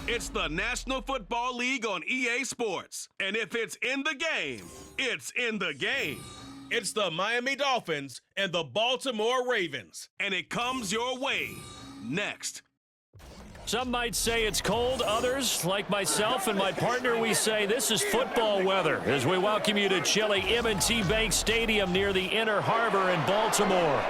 It's the National Football League on EA Sports. And if it's in the game, it's in the game. It's the Miami Dolphins and the Baltimore Ravens. And it comes your way next. Some might say it's cold. Others, like myself and my partner, we say this is football weather as we welcome you to chilly M&T Bank Stadium near the Inner Harbor in Baltimore.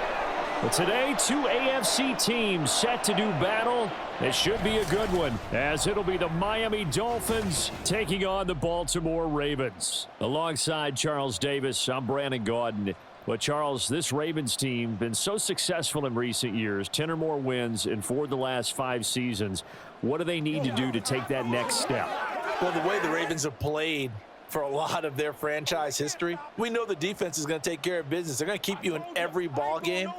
But today, two AFC teams set to do battle. It should be a good one, as it'll be the Miami Dolphins taking on the Baltimore Ravens. Alongside Charles Davis, I'm Brandon Gaudin. But, Charles, this Ravens team been so successful in recent years, 10 or more wins in 4 of the last 5 seasons. What do they need to do to take that next step? Well, the way the Ravens have played for a lot of their franchise history, we know the defense is going to take care of business. They're going to keep you in every ball game.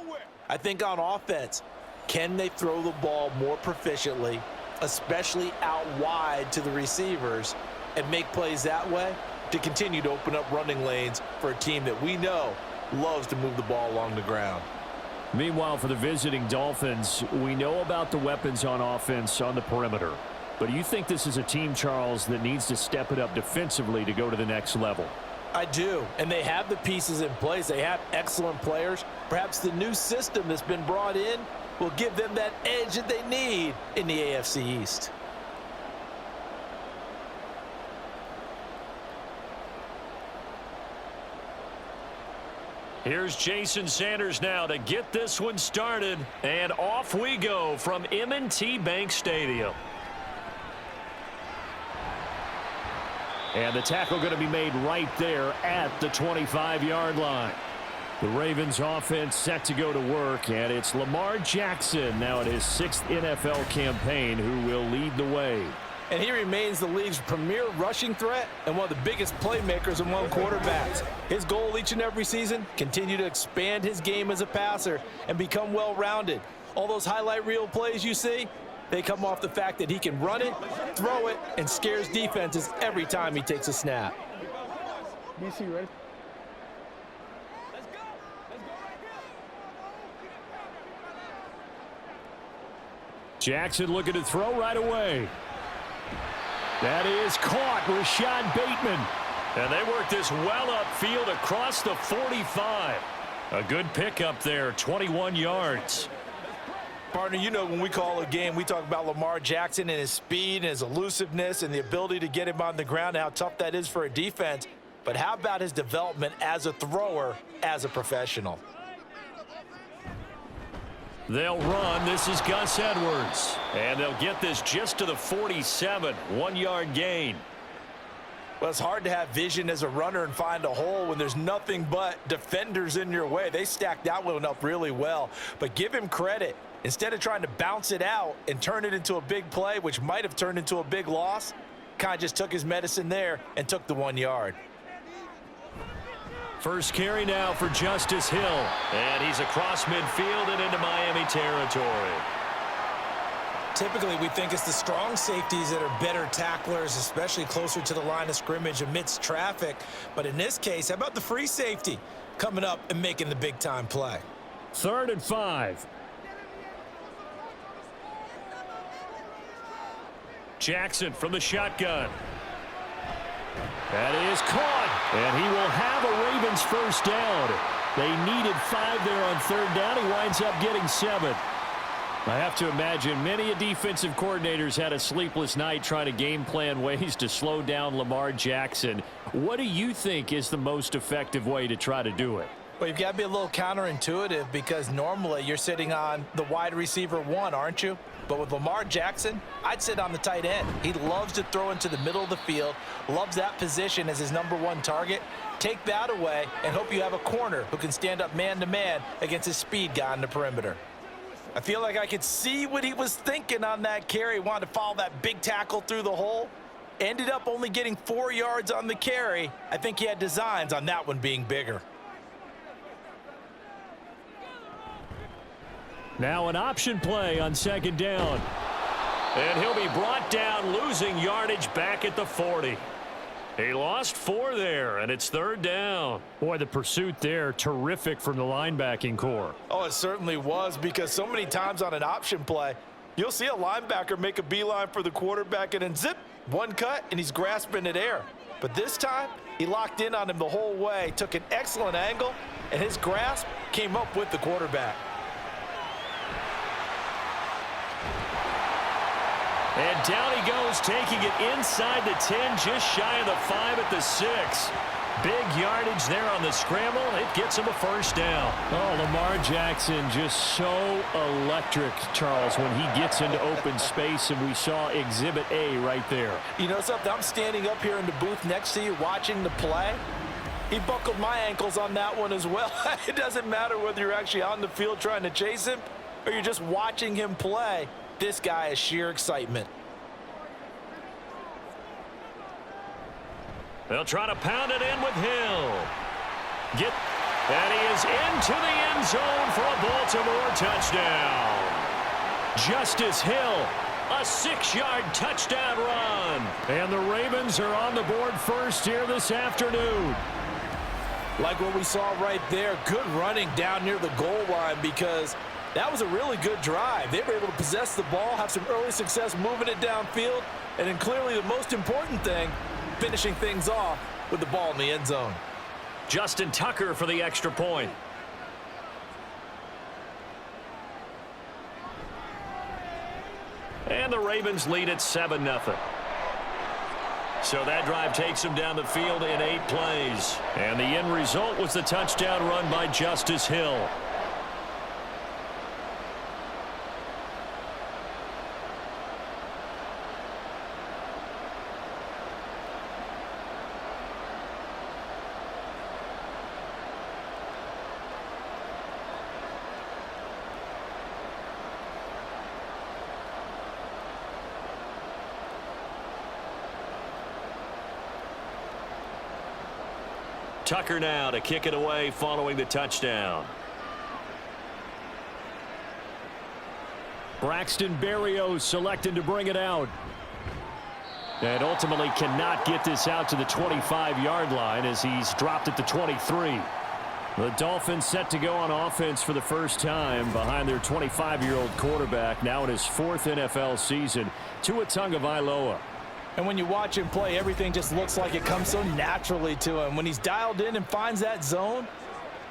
I think on offense, can they throw the ball more proficiently, especially out wide to the receivers, and make plays that way to continue to open up running lanes for a team that we know loves to move the ball along the ground. Meanwhile, for the visiting Dolphins, we know about the weapons on offense on the perimeter. But do you think this is a team, Charles, that needs to step it up defensively to go to the next level? I do, and they have the pieces in place. They have excellent players. Perhaps the new system that's been brought in will give them that edge that they need in the AFC East. Here's Jason Sanders now to get this one started, and off we go from M&T Bank Stadium. And the tackle going to be made right there at the 25-yard line. The Ravens offense set to go to work, and it's Lamar Jackson now in his 6th NFL campaign who will lead the way. And he remains the league's premier rushing threat and one of the biggest playmakers among quarterbacks. His goal each and every season, continue to expand his game as a passer and become well-rounded. All those highlight reel plays you see, they come off the fact that he can run it, throw it, and scares defenses every time he takes a snap. BC, ready? Jackson looking to throw right away. That is caught. Rashad Bateman. And they work this well upfield across the 45. A good pickup there, 21 yards. Partner, you know when we call a game, we talk about Lamar Jackson and his speed and his elusiveness and the ability to get him on the ground and how tough that is for a defense. But how about his development as a thrower, as a professional? They'll run. This is Gus Edwards. And they'll get this just to the 47. 1-yard gain. Well, it's hard to have vision as a runner and find a hole when there's nothing but defenders in your way. They stacked that one up really well. But give him credit. Instead of trying to bounce it out and turn it into a big play, which might have turned into a big loss, kind of just took his medicine there and took the 1 yard. First carry now for Justice Hill. And he's across midfield and into Miami territory. Typically, we think it's the strong safeties that are better tacklers, especially closer to the line of scrimmage amidst traffic. But in this case, how about the free safety coming up and making the big-time play? 3rd and 5. Jackson from the shotgun. That is caught, and he will have a Ravens first down. They needed 5 there on 3rd down. He winds up getting 7. I have to imagine many defensive coordinators had a sleepless night trying to game plan ways to slow down Lamar Jackson. What do you think is the most effective way to try to do it? Well, you've got to be a little counterintuitive because normally you're sitting on the wide receiver 1, aren't you? But with Lamar Jackson, I'd sit on the tight end. He loves to throw into the middle of the field, loves that position as his #1 target. Take that away and hope you have a corner who can stand up man-to-man against his speed guy on the perimeter. I feel like I could see what he was thinking on that carry. Wanted to follow that big tackle through the hole. Ended up only getting 4 yards on the carry. I think he had designs on that one being bigger. Now an option play on 2nd down. And he'll be brought down, losing yardage back at the 40. He lost 4 there, and it's 3rd down. Boy, the pursuit there, terrific from the linebacking core. Oh, it certainly was, because so many times on an option play, You'll see a linebacker make a beeline for the quarterback and then zip, one cut, and he's grasping at air. But this time, he locked in on him the whole way, took an excellent angle, and his grasp came up with the quarterback. And down he goes, taking it inside the 10, just shy of the 5 at the 6. Big yardage there on the scramble. It gets him a first down. Oh, Lamar Jackson just so electric, Charles, when he gets into open space, and we saw Exhibit A right there. You know something? I'm standing up here in the booth next to you watching the play. He buckled my ankles on that one as well. It doesn't matter whether you're actually on the field trying to chase him or you're just watching him play. This guy is sheer excitement. They'll try to pound it in with Hill. And he is into the end zone for a Baltimore touchdown. Justice Hill, a 6-yard touchdown run. And the Ravens are on the board first here this afternoon. Like what we saw right there, good running down near the goal line, because that was a really good drive. They were able to possess the ball, have some early success moving it downfield, and then clearly the most important thing, finishing things off with the ball in the end zone. Justin Tucker for the extra point. And the Ravens lead at 7-0. So that drive takes them down the field in 8 plays. And the end result was the touchdown run by Justice Hill. Tucker now to kick it away following the touchdown. Braxton Berrios selected to bring it out. And ultimately cannot get this out to the 25-yard line as he's dropped at the 23. The Dolphins set to go on offense for the first time behind their 25-year-old quarterback, now in his 4th NFL season, Tua Tagovailoa. And when you watch him play, everything just looks like it comes so naturally to him. When he's dialed in and finds that zone,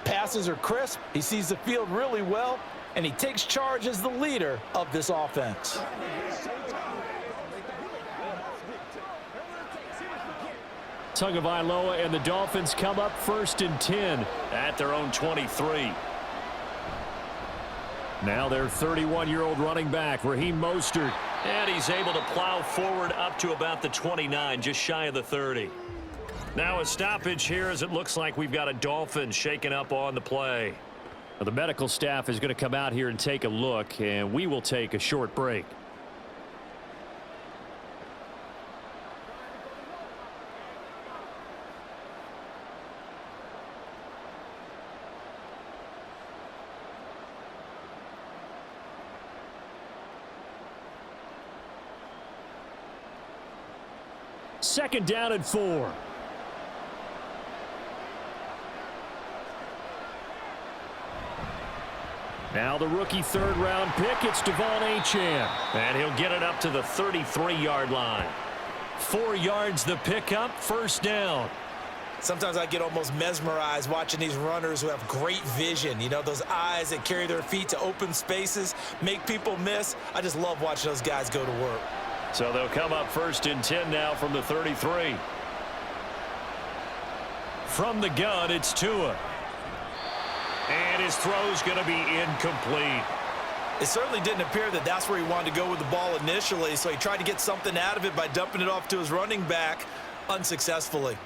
passes are crisp, he sees the field really well, and he takes charge as the leader of this offense. Tagovailoa and the Dolphins come up 1st and 10 at their own 23. Now their 31-year-old running back, Raheem Mostert. And he's able to plow forward up to about the 29, just shy of the 30. Now a stoppage here as it looks like we've got a Dolphin shaken up on the play. Well, the medical staff is going to come out here and take a look, and we will take a short break. Second down and 4. Now the rookie 3rd-round pick, it's Devon Achane. And he'll get it up to the 33-yard line. 4 yards the pickup, first down. Sometimes I get almost mesmerized watching these runners who have great vision. You know, those eyes that carry their feet to open spaces, make people miss. I just love watching those guys go to work. So they'll come up 1st and 10 now from the 33. From the gun, it's Tua. And his throw's going to be incomplete. It certainly didn't appear that that's where he wanted to go with the ball initially, so he tried to get something out of it by dumping it off to his running back unsuccessfully.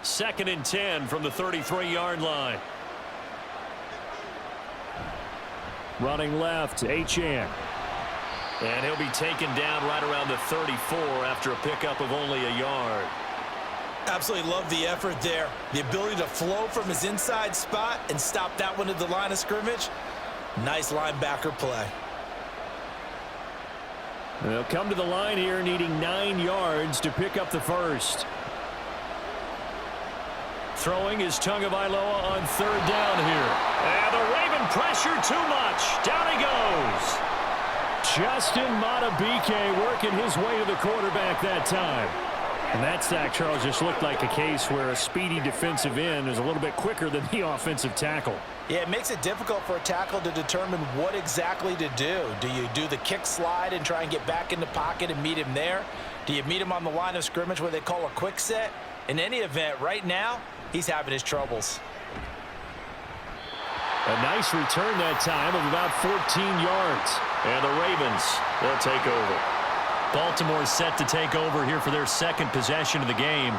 Second and 10 from the 33-yard line. Running left, Achane. And he'll be taken down right around the 34 after a pickup of only a yard. Absolutely love the effort there. The ability to flow from his inside spot and stop that one at the line of scrimmage. Nice linebacker play. They'll come to the line here needing 9 yards to pick up the first. throwing is Tagovailoa on third down here. And the Raven pressure too much. Down he goes. Justin Madubuike working his way to the quarterback that time. And that sack, Charles, just looked like a case where a speedy defensive end is a little bit quicker than the offensive tackle. Yeah, it makes it difficult for a tackle to determine what exactly to do. Do you do the kick slide and try and get back in the pocket and meet him there? Do you meet him on the line of scrimmage where they call a quick set? In any event, right now, he's having his troubles. A nice return that time of about 14 yards. And the Ravens, they'll take over. Baltimore set to take over here for their second possession of the game.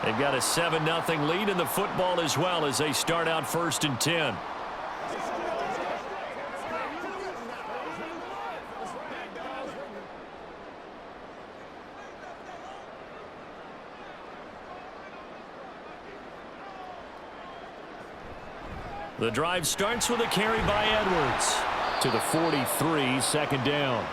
They've got a 7-0 lead in the football as well as they start out 1st and 10. The drive starts with a carry by Edwards to the 43, second down.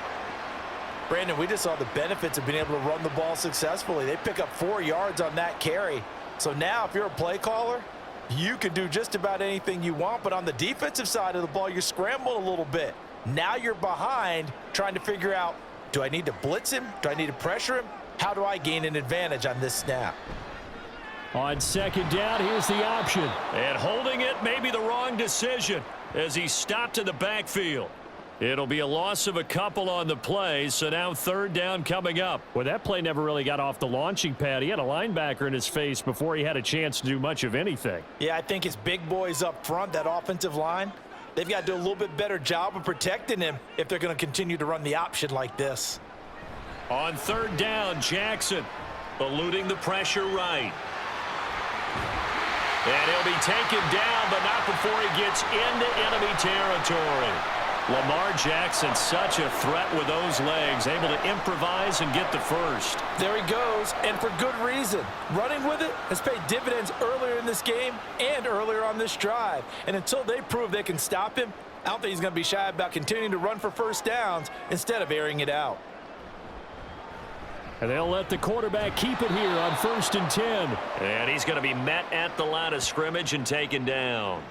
Brandon, we just saw the benefits of being able to run the ball successfully. They pick up 4 yards on that carry. So now if you're a play caller, you can do just about anything you want. But on the defensive side of the ball, you're scrambling a little bit. Now you're behind trying to figure out, do I need to blitz him? Do I need to pressure him? How do I gain an advantage on this snap? On second down, here's the option. And holding it may be the wrong decision as he stopped in the backfield. It'll be a loss of a couple on the play, so now third down coming up. Well, that play never really got off the launching pad. He had a linebacker in his face before he had a chance to do much of anything. Yeah, I think it's big boys up front, that offensive line. They've got to do a little bit better job of protecting him if they're going to continue to run the option like this. On third down, Jackson eluding the pressure right. And he'll be taken down, but not before he gets into enemy territory. Lamar Jackson, such a threat with those legs, able to improvise and get the first. There he goes, and for good reason. Running with it has paid dividends earlier in this game and earlier on this drive. And until they prove they can stop him, I don't think he's going to be shy about continuing to run for first downs instead of airing it out. And they'll let the quarterback keep it here on 1st and 10. And he's going to be met at the line of scrimmage and taken down.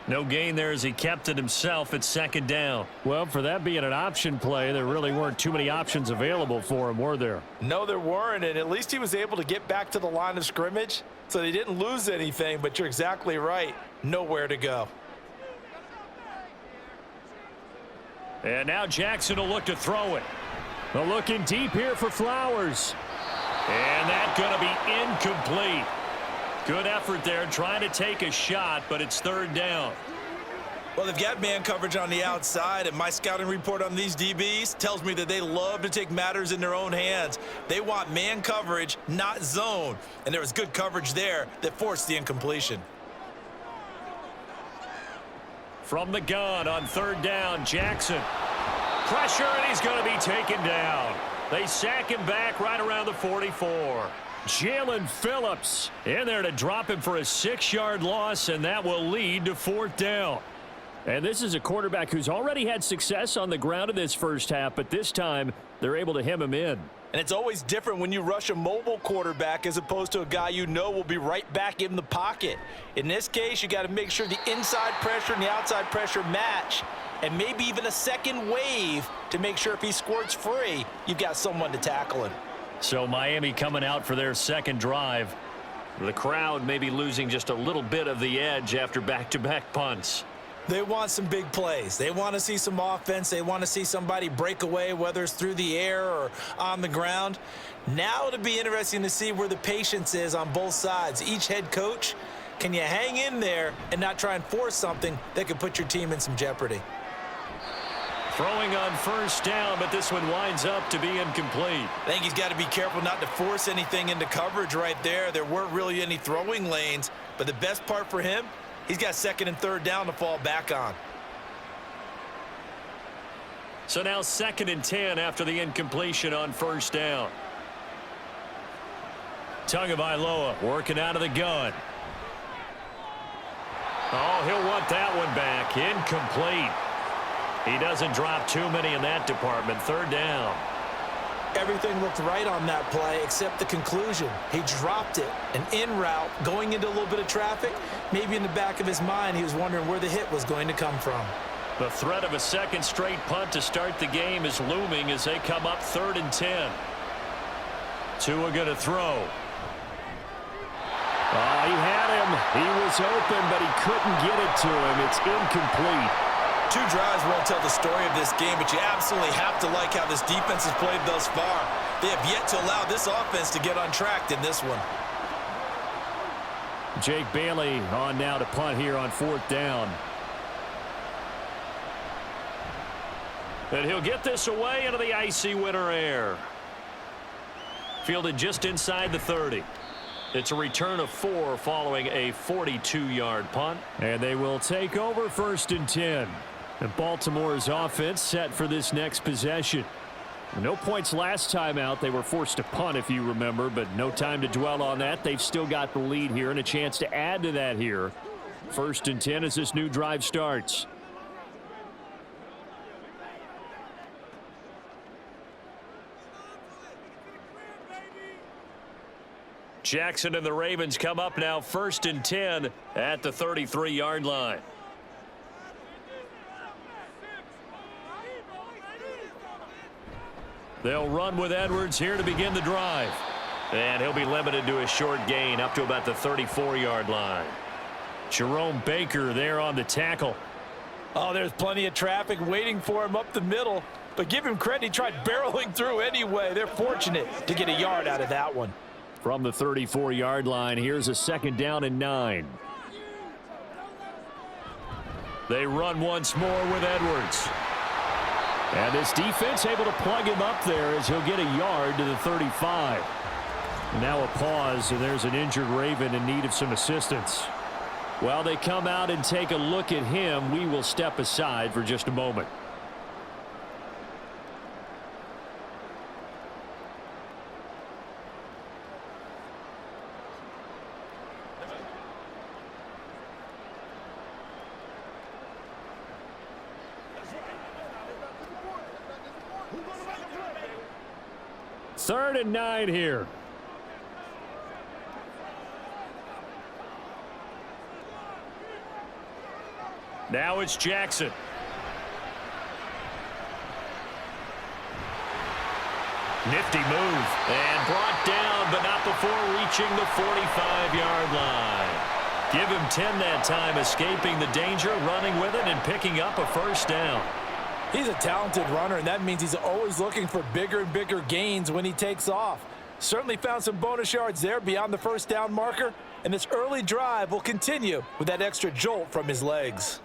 No gain there as he kept it himself at second down. Well, for that being an option play, there really weren't too many options available for him, were there? No, there weren't, and at least he was able to get back to the line of scrimmage, so they didn't lose anything, but you're exactly right. Nowhere to go. And now Jackson will look to throw it. They're looking deep here for Flowers. And that's going to be incomplete. Good effort there trying to take a shot, but it's third down. Well, they've got man coverage on the outside, and my scouting report on these DBs tells me that they love to take matters in their own hands. They want man coverage, not zone. And there was good coverage there that forced the incompletion. From the gun on third down, Jackson. Pressure, and he's going to be taken down. They sack him back right around the 44. Jalen Phillips in there to drop him for a 6-yard loss, and that will lead to fourth down. And this is a quarterback who's already had success on the ground in this first half, but this time they're able to hem him in. And it's always different when you rush a mobile quarterback as opposed to a guy you know will be right back in the pocket. In this case, you got to make sure the inside pressure and the outside pressure match, and maybe even a second wave to make sure if he squirts free, you've got someone to tackle him. So Miami coming out for their second drive. The crowd may be losing just a little bit of the edge after back-to-back punts. They want some big plays. They want to see some offense. They want to see somebody break away, whether it's through the air or on the ground. Now it'll be interesting to see where the patience is on both sides. Each head coach, can you hang in there and not try and force something that could put your team in some jeopardy? Throwing on first down, but this one winds up to be incomplete. I think he's got to be careful not to force anything into coverage right there. There weren't really any throwing lanes, but the best part for him, he's got second and third down to fall back on. So now 2nd and 10 after the incompletion on first down. Tagovailoa working out of the gun. Oh, he'll want that one back. Incomplete. He doesn't drop too many in that department. Third down. Everything looked right on that play except the conclusion. He dropped it, an in route, going into a little bit of traffic. Maybe in the back of his mind, he was wondering where the hit was going to come from. The threat of a second straight punt to start the game is looming as they come up 3rd and 10. Tua going to throw. He had him. He was open, but he couldn't get it to him. It's incomplete. 2 drives won't tell the story of this game, but you absolutely have to like how this defense has played thus far. They have yet to allow this offense to get untracked in this one. Jake Bailey on now to punt here on 4th down. And he'll get this away into the icy winter air. Fielded just inside the 30. It's a return of 4 following a 42-yard punt. And they will take over 1st and 10. And Baltimore's offense set for this next possession. No points last time out. They were forced to punt, if you remember, but no time to dwell on that. They've still got the lead here and a chance to add to that here. 1st and 10 as this new drive starts. Jackson and the Ravens come up now 1st and 10 at the 33-yard line. They'll run with Edwards here to begin the drive. And he'll be limited to a short gain up to about the 34-yard line. Jerome Baker there on the tackle. Oh, there's plenty of traffic waiting for him up the middle. But give him credit, he tried barreling through anyway. They're fortunate to get a yard out of that one. From the 34-yard line, here's a 2nd down and 9. They run once more with Edwards. And this defense able to plug him up there as he'll get a yard to the 35. Now a pause, and there's an injured Raven in need of some assistance. While they come out and take a look at him, we will step aside for just a moment. Third and 9 here. Now it's Jackson. Nifty move. And brought down, but not before reaching the 45-yard line. Give him 10 that time, escaping the danger, running with it, and picking up a 1st down. He's a talented runner, and that means he's always looking for bigger and bigger gains when he takes off. Certainly found some bonus yards there beyond the 1st down marker, and this early drive will continue with that extra jolt from his legs.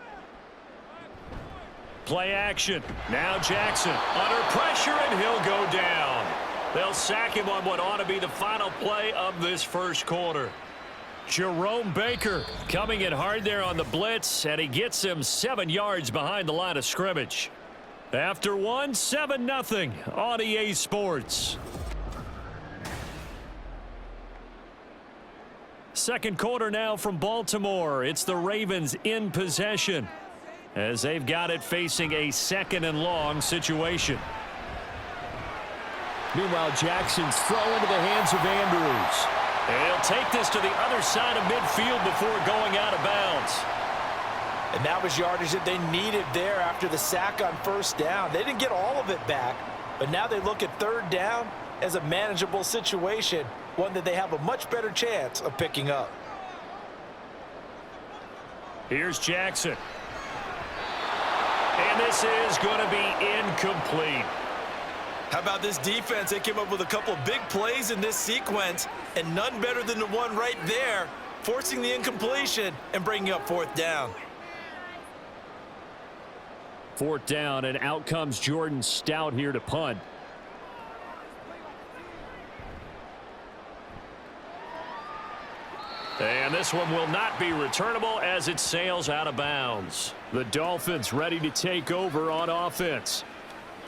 Play action. Now Jackson under pressure, and he'll go down. They'll sack him on what ought to be the final play of this 1st quarter. Jerome Baker coming in hard there on the blitz, and he gets him 7 yards behind the line of scrimmage. After 1, 7-0 on EA Sports. 2nd quarter now from Baltimore. It's the Ravens in possession as they've got it facing a 2nd and long situation. Meanwhile, Jackson's throw into the hands of Andrews. And he'll take this to the other side of midfield before going out of bounds. And that was yardage that they needed there after the sack on 1st down. They didn't get all of it back, but now they look at 3rd down as a manageable situation, one that they have a much better chance of picking up. Here's Jackson. And this is going to be incomplete. How about this defense? They came up with a couple of big plays in this sequence, and none better than the one right there, forcing the incompletion and bringing up 4th down. 4th down, and out comes Jordan Stout here to punt. And this one will not be returnable as it sails out of bounds. The Dolphins ready to take over on offense.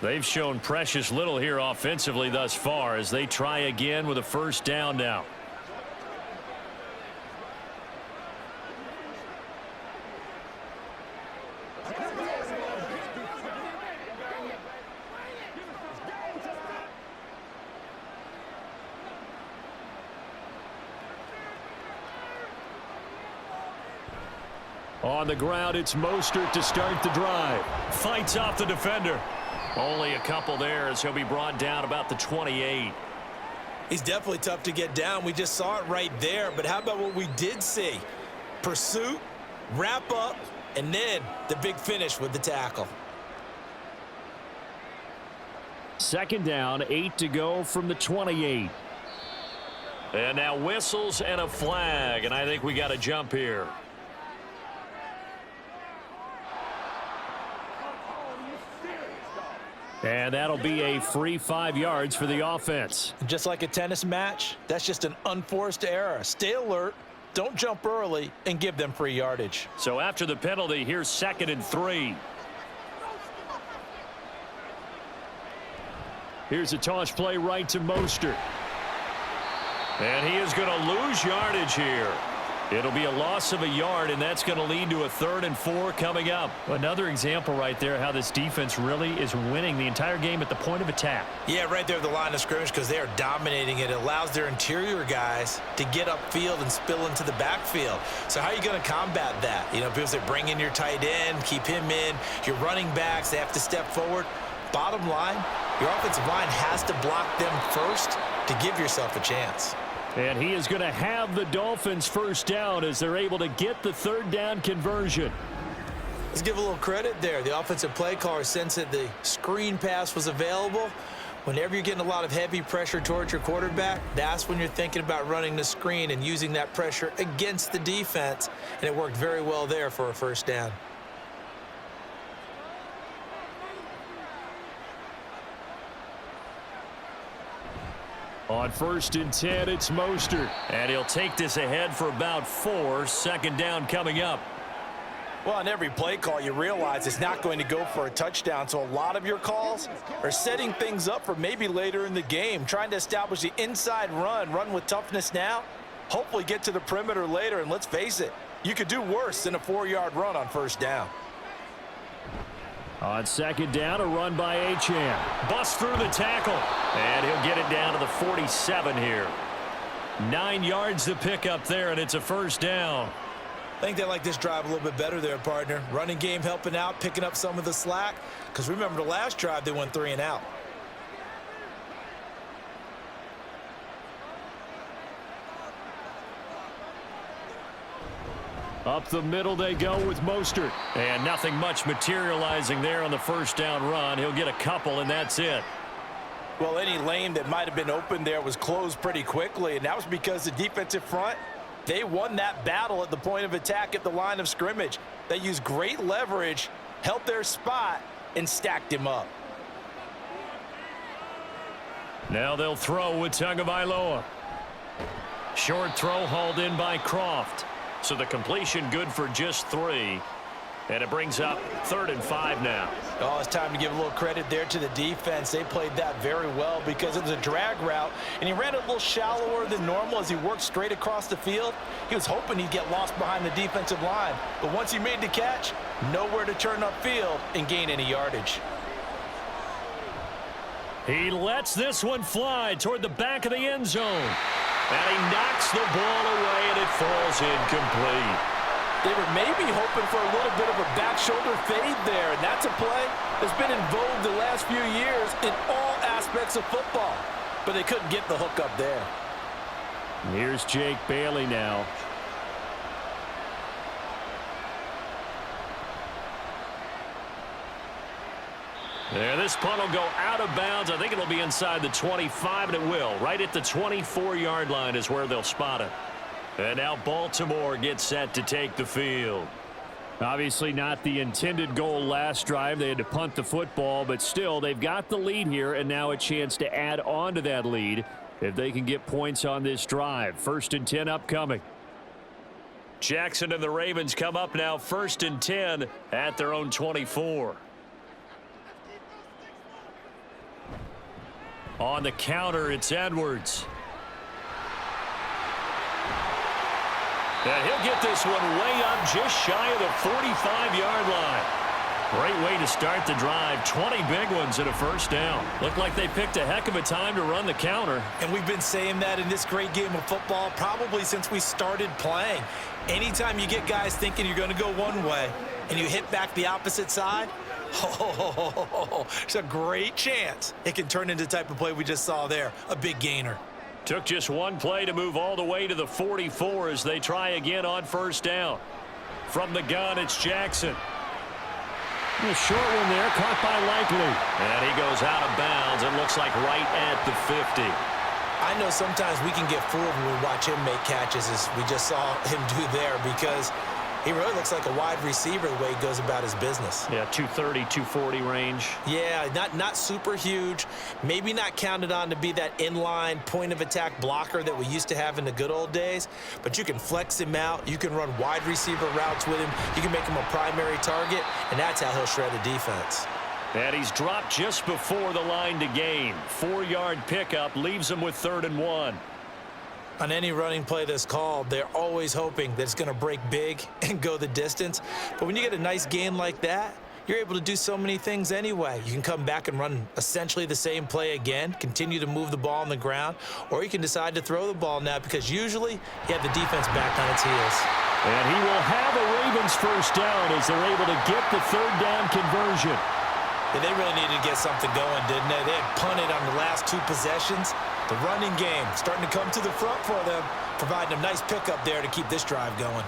They've shown precious little here offensively thus far as they try again with a 1st down now. On the ground, it's Mostert to start the drive. Fights off the defender. Only a couple there as he'll be brought down about the 28. He's definitely tough to get down. We just saw it right there. But how about what we did see? Pursuit, wrap up, and then the big finish with the tackle. Second down, 8 to go from the 28. And now whistles and a flag, and I think we got a jump here. And that'll be a free 5 yards for the offense. Just like a tennis match, that's just an unforced error. Stay alert, don't jump early, and give them free yardage. So after the penalty, here's 2nd and 3. Here's a toss play right to Mostert. And he is going to lose yardage here. It'll be a loss of a yard, and that's going to lead to a 3rd and 4 coming up. Another example right there how this defense really is winning the entire game at the point of attack. Yeah, right there at the line of scrimmage because they are dominating it. It allows their interior guys to get upfield and spill into the backfield. So how are you going to combat that? You know, people say bring in your tight end, keep him in. Your running backs, they have to step forward. Bottom line, your offensive line has to block them first to give yourself a chance. And he is going to have the Dolphins first down as they're able to get the 3rd down conversion. Let's give a little credit there. The offensive play caller sensed that the screen pass was available. Whenever you're getting a lot of heavy pressure towards your quarterback, that's when you're thinking about running the screen and using that pressure against the defense. And it worked very well there for a first down. On 1st and 10, it's Mostert. And he'll take this ahead for about 4. 2nd down coming up. Well, on every play call, you realize it's not going to go for a touchdown. So a lot of your calls are setting things up for maybe later in the game, trying to establish the inside run with toughness now, hopefully get to the perimeter later. And let's face it, you could do worse than a 4-yard run on 1st down. On 2nd down, a run by Achane. Busts through the tackle. And he'll get it down to the 47 here. 9 yards to pick up there, and it's a 1st down. I think they like this drive a little bit better there, partner. Running game helping out, picking up some of the slack. Because remember the last drive, they went 3 and out. Up the middle they go with Mostert. And nothing much materializing there on the 1st down run. He'll get a couple, and that's it. Well, any lane that might have been open there was closed pretty quickly, and that was because the defensive front, they won that battle at the point of attack at the line of scrimmage. They used great leverage, held their spot, and stacked him up. Now they'll throw with Tagovailoa. Short throw hauled in by Croft. So the completion good for just 3. And it brings up 3rd and 5 now. Oh, it's time to give a little credit there to the defense. They played that very well because it was a drag route, and he ran it a little shallower than normal as he worked straight across the field. He was hoping he'd get lost behind the defensive line. But once he made the catch, nowhere to turn upfield and gain any yardage. He lets this one fly toward the back of the end zone. And he knocks the ball away, and it falls incomplete. They were maybe hoping for a little bit of a back shoulder fade there, and that's a play that's been in vogue the last few years in all aspects of football. But they couldn't get the hook up there. Here's Jake Bailey now. There, this punt will go out of bounds. I think it'll be inside the 25, and it will. Right at the 24-yard line is where they'll spot it. And now Baltimore gets set to take the field. Obviously not the intended goal last drive. They had to punt the football, but still they've got the lead here, and now a chance to add on to that lead if they can get points on this drive. 1st and 10 upcoming. Jackson and the Ravens come up now 1st and 10 at their own 24. On the counter, it's Edwards. And he'll get this one way up just shy of the 45-yard line. Great way to start the drive. 20 big ones and a first down. Looked like they picked a heck of a time to run the counter. And we've been saying that in this great game of football probably since we started playing. Anytime you get guys thinking you're going to go one way and you hit back the opposite side, it's a great chance it can turn into the type of play we just saw there, a big gainer. Took just one play to move all the way to the 44 as they try again on first down. From the gun, it's Jackson. A short one there, caught by Likely. And he goes out of bounds. It looks like right at the 50. I know sometimes we can get fooled when we watch him make catches, as we just saw him do there, because he really looks like a wide receiver the way he goes about his business. Yeah, 230, 240 range. Yeah, not super huge. Maybe not counted on to be that inline point-of-attack blocker that we used to have in the good old days, but you can flex him out. You can run wide receiver routes with him. You can make him a primary target, and that's how he'll shred a defense. And he's dropped just before the line to gain. 4-yard pickup leaves him with 3rd and 1. On any running play that's called, they're always hoping that it's going to break big and go the distance. But when you get a nice gain like that, you're able to do so many things anyway. You can come back and run essentially the same play again, continue to move the ball on the ground, or you can decide to throw the ball now because usually you have the defense back on its heels. And he will have a Ravens first down as they're able to get the 3rd down conversion. Yeah, they really needed to get something going, didn't they? They had punted on the last 2 possessions. The running game starting to come to the front for them, providing a nice pickup there to keep this drive going.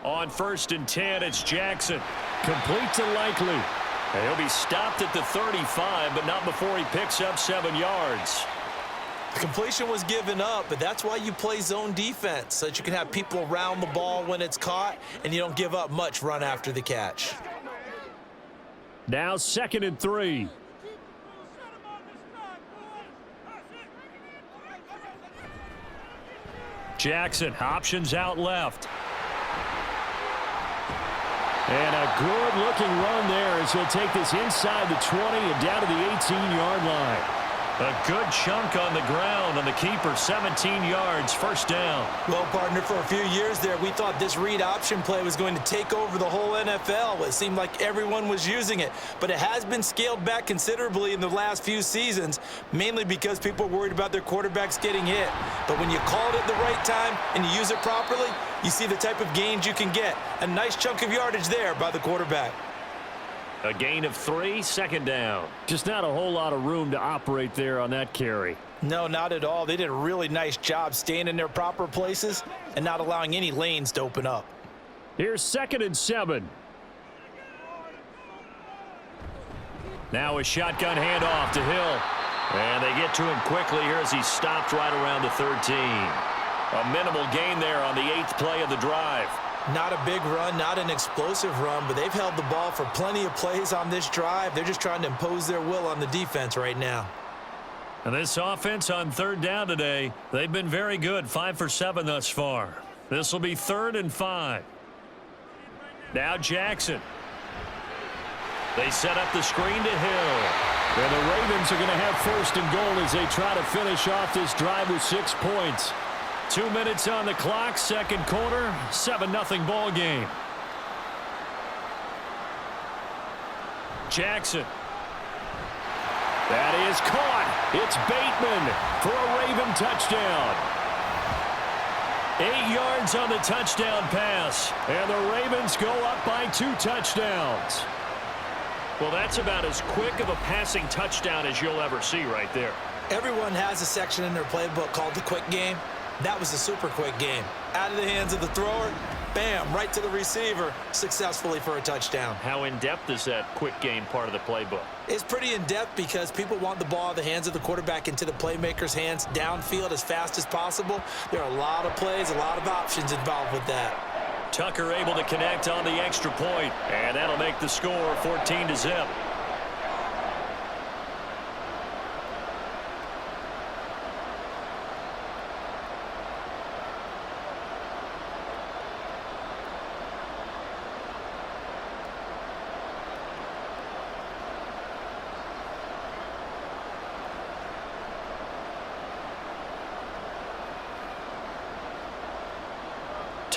On 1st and 10, it's Jackson. Complete to Likely. And he'll be stopped at the 35, but not before he picks up 7 yards. The completion was given up, but that's why you play zone defense, so that you can have people around the ball when it's caught, and you don't give up much run after the catch. Now 2nd and 3. Jackson options out left. And a good-looking run there as he'll take this inside the 20 and down to the 18-yard line. A good chunk on the ground, and the keeper 17 yards, first down. Well, partner, for a few years there, we thought this read option play was going to take over the whole NFL. It seemed like everyone was using it, but it has been scaled back considerably in the last few seasons, mainly because people are worried about their quarterbacks getting hit. But when you call it at the right time and you use it properly, you see the type of gains you can get. A nice chunk of yardage there by the quarterback. A gain of 3, 2nd down. Just not a whole lot of room to operate there on that carry. No, not at all. They did a really nice job staying in their proper places and not allowing any lanes to open up. Here's 2nd and 7. Now a shotgun handoff to Hill. And they get to him quickly here as he's stopped right around the 13. A minimal gain there on the 8th play of the drive. Not a big run, not an explosive run, but they've held the ball for plenty of plays on this drive. They're just trying to impose their will on the defense right now. And this offense on 3rd down today, they've been very good, 5 for 7 thus far. This will be 3rd and 5. Now Jackson. They set up the screen to Hill. And the Ravens are going to have 1st and goal as they try to finish off this drive with 6 points. 2 minutes on the clock, 2nd quarter, 7-0 ball game. Jackson. That is caught. It's Bateman for a Raven touchdown. 8 yards on the touchdown pass, and the Ravens go up by 2 touchdowns. Well, that's about as quick of a passing touchdown as you'll ever see right there. Everyone has a section in their playbook called the quick game. That was a super quick game. Out of the hands of the thrower, bam, right to the receiver, successfully for a touchdown. How in-depth is that quick game part of the playbook? It's pretty in-depth because people want the ball in the hands of the quarterback into the playmaker's hands downfield as fast as possible. There are a lot of plays, a lot of options involved with that. Tucker able to connect on the extra point, and that'll make the score 14-0.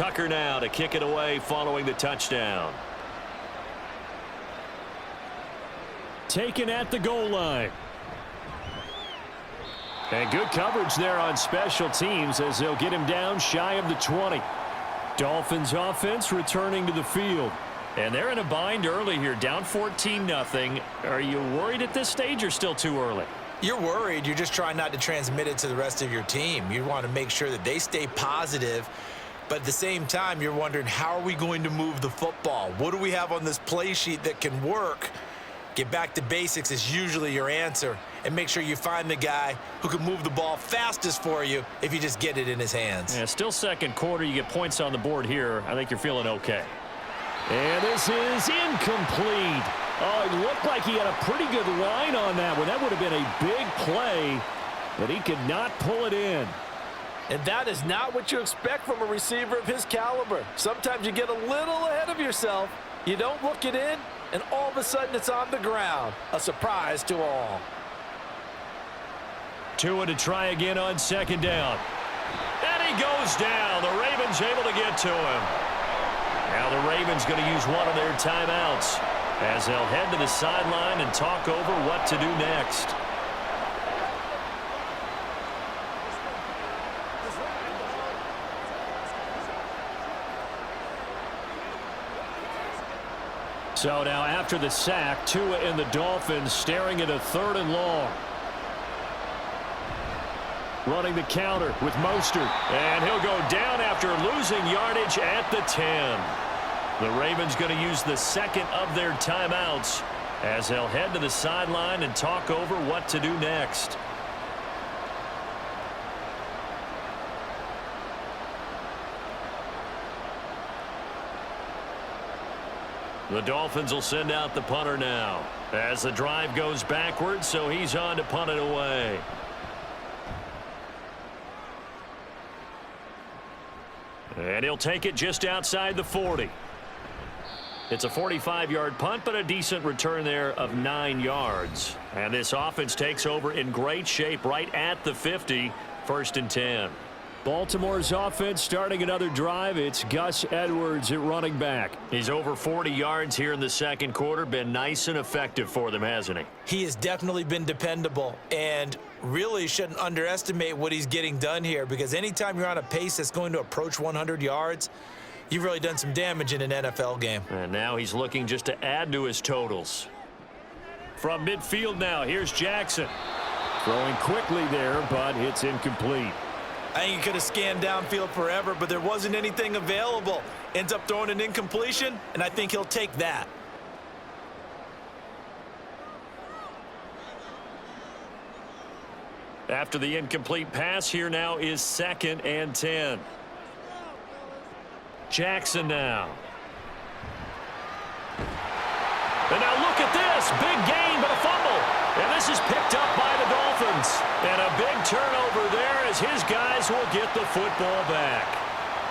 Tucker now to kick it away following the touchdown. Taken at the goal line. And good coverage there on special teams as they'll get him down shy of the 20. Dolphins offense returning to the field. And they're in a bind early here, down 14-0. Are you worried at this stage or still too early? You're worried. You're just trying not to transmit it to the rest of your team. You want to make sure that they stay positive. But at the same time, you're wondering, how are we going to move the football? What do we have on this play sheet that can work? Get back to basics is usually your answer. And make sure you find the guy who can move the ball fastest for you if you just get it in his hands. Yeah, still second quarter. You get points on the board here. I think you're feeling okay. And this is incomplete. Oh, it looked like he had a pretty good line on that one. That would have been a big play, but he could not pull it in. And that is not what you expect from a receiver of his caliber. Sometimes you get a little ahead of yourself. You don't look it in, and all of a sudden it's on the ground. A surprise to all. Tua to try again on second down. And he goes down. The Ravens able to get to him. Now the Ravens going to use one of their timeouts as they'll head to the sideline and talk over what to do next. So now after the sack, Tua and the Dolphins staring at a 3rd and long. Running the counter with Mostert. And he'll go down after losing yardage at the 10. The Ravens going to use the second of their timeouts as they'll head to the sideline and talk over what to do next. The Dolphins will send out the punter now as the drive goes backwards, so he's on to punt it away. And he'll take it just outside the 40. It's a 45-yard punt, but a decent return there of 9 yards. And this offense takes over in great shape right at the 50, 1st and 10. Baltimore's offense starting another drive. It's Gus Edwards at running back. He's over 40 yards here in the second quarter. Been nice and effective for them, hasn't he? He has definitely been dependable, and really shouldn't underestimate what he's getting done here, because anytime you're on a pace that's going to approach 100 yards, you've really done some damage in an NFL game. And now he's looking just to add to his totals. From midfield now, here's Jackson. Throwing quickly there, but it's incomplete. I think he could have scanned downfield forever, but there wasn't anything available. Ends up throwing an incompletion, and I think he'll take that. After the incomplete pass, here now is 2nd and 10. Jackson now. And now look at this. Big gain, but a fumble. And this is picked up by the Dolphins. And a big turnover there as his guys will get the football back.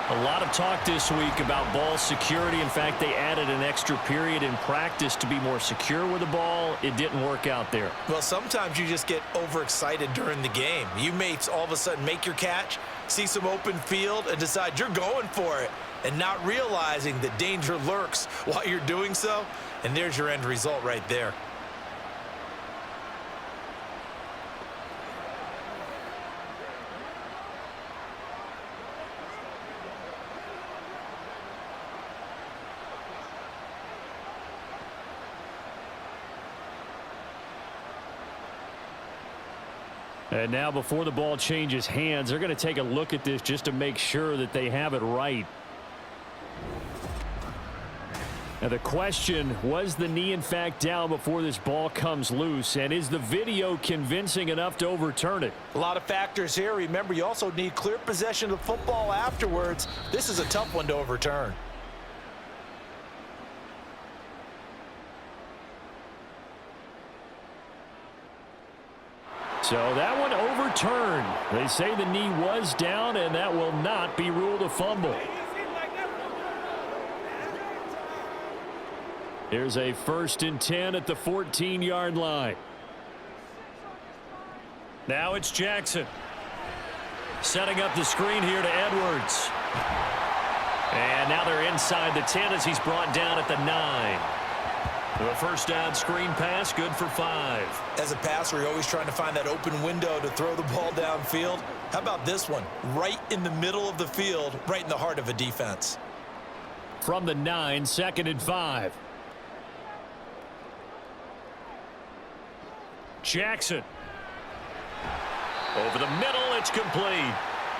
A lot of talk this week about ball security. In fact, they added an extra period in practice to be more secure with the ball. It didn't work out there. Well, sometimes you just get overexcited during the game. You may all of a sudden make your catch, see some open field, and decide you're going for it, and not realizing that danger lurks while you're doing so. And there's your end result right there. And now before the ball changes hands, they're going to take a look at this just to make sure that they have it right. Now the question, was the knee in fact down before this ball comes loose? And is the video convincing enough to overturn it? A lot of factors here. Remember, you also need clear possession of the football afterwards. This is a tough one to overturn. So that one overturned. They say the knee was down, and that will not be ruled a fumble. Here's a 1st and 10 at the 14-yard line. Now it's Jackson. Setting up the screen here to Edwards. And now they're inside the 10 as he's brought down at the 9. The first down screen pass, good for 5. As a passer, you're always trying to find that open window to throw the ball downfield. How about this one? Right in the middle of the field, right in the heart of a defense. From the 9, 2nd and 5. Jackson. Over the middle, it's complete.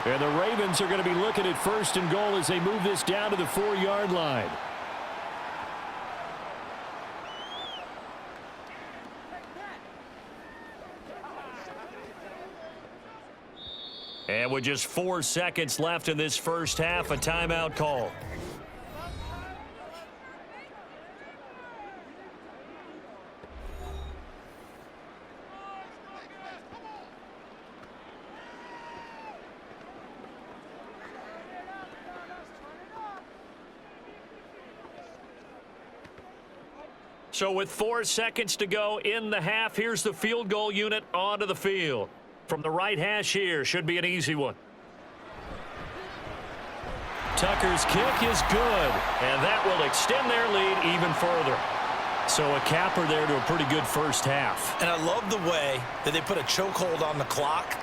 And the Ravens are going to be looking at 1st and goal as they move this down to the 4-yard line. And with just 4 seconds left in this first half, a timeout call. So with 4 seconds to go in the half, here's the field goal unit onto the field. From the right hash here, should be an easy one. Tucker's kick is good, and that will extend their lead even further. So a capper there to a pretty good first half. And I love the way that they put a chokehold on the clock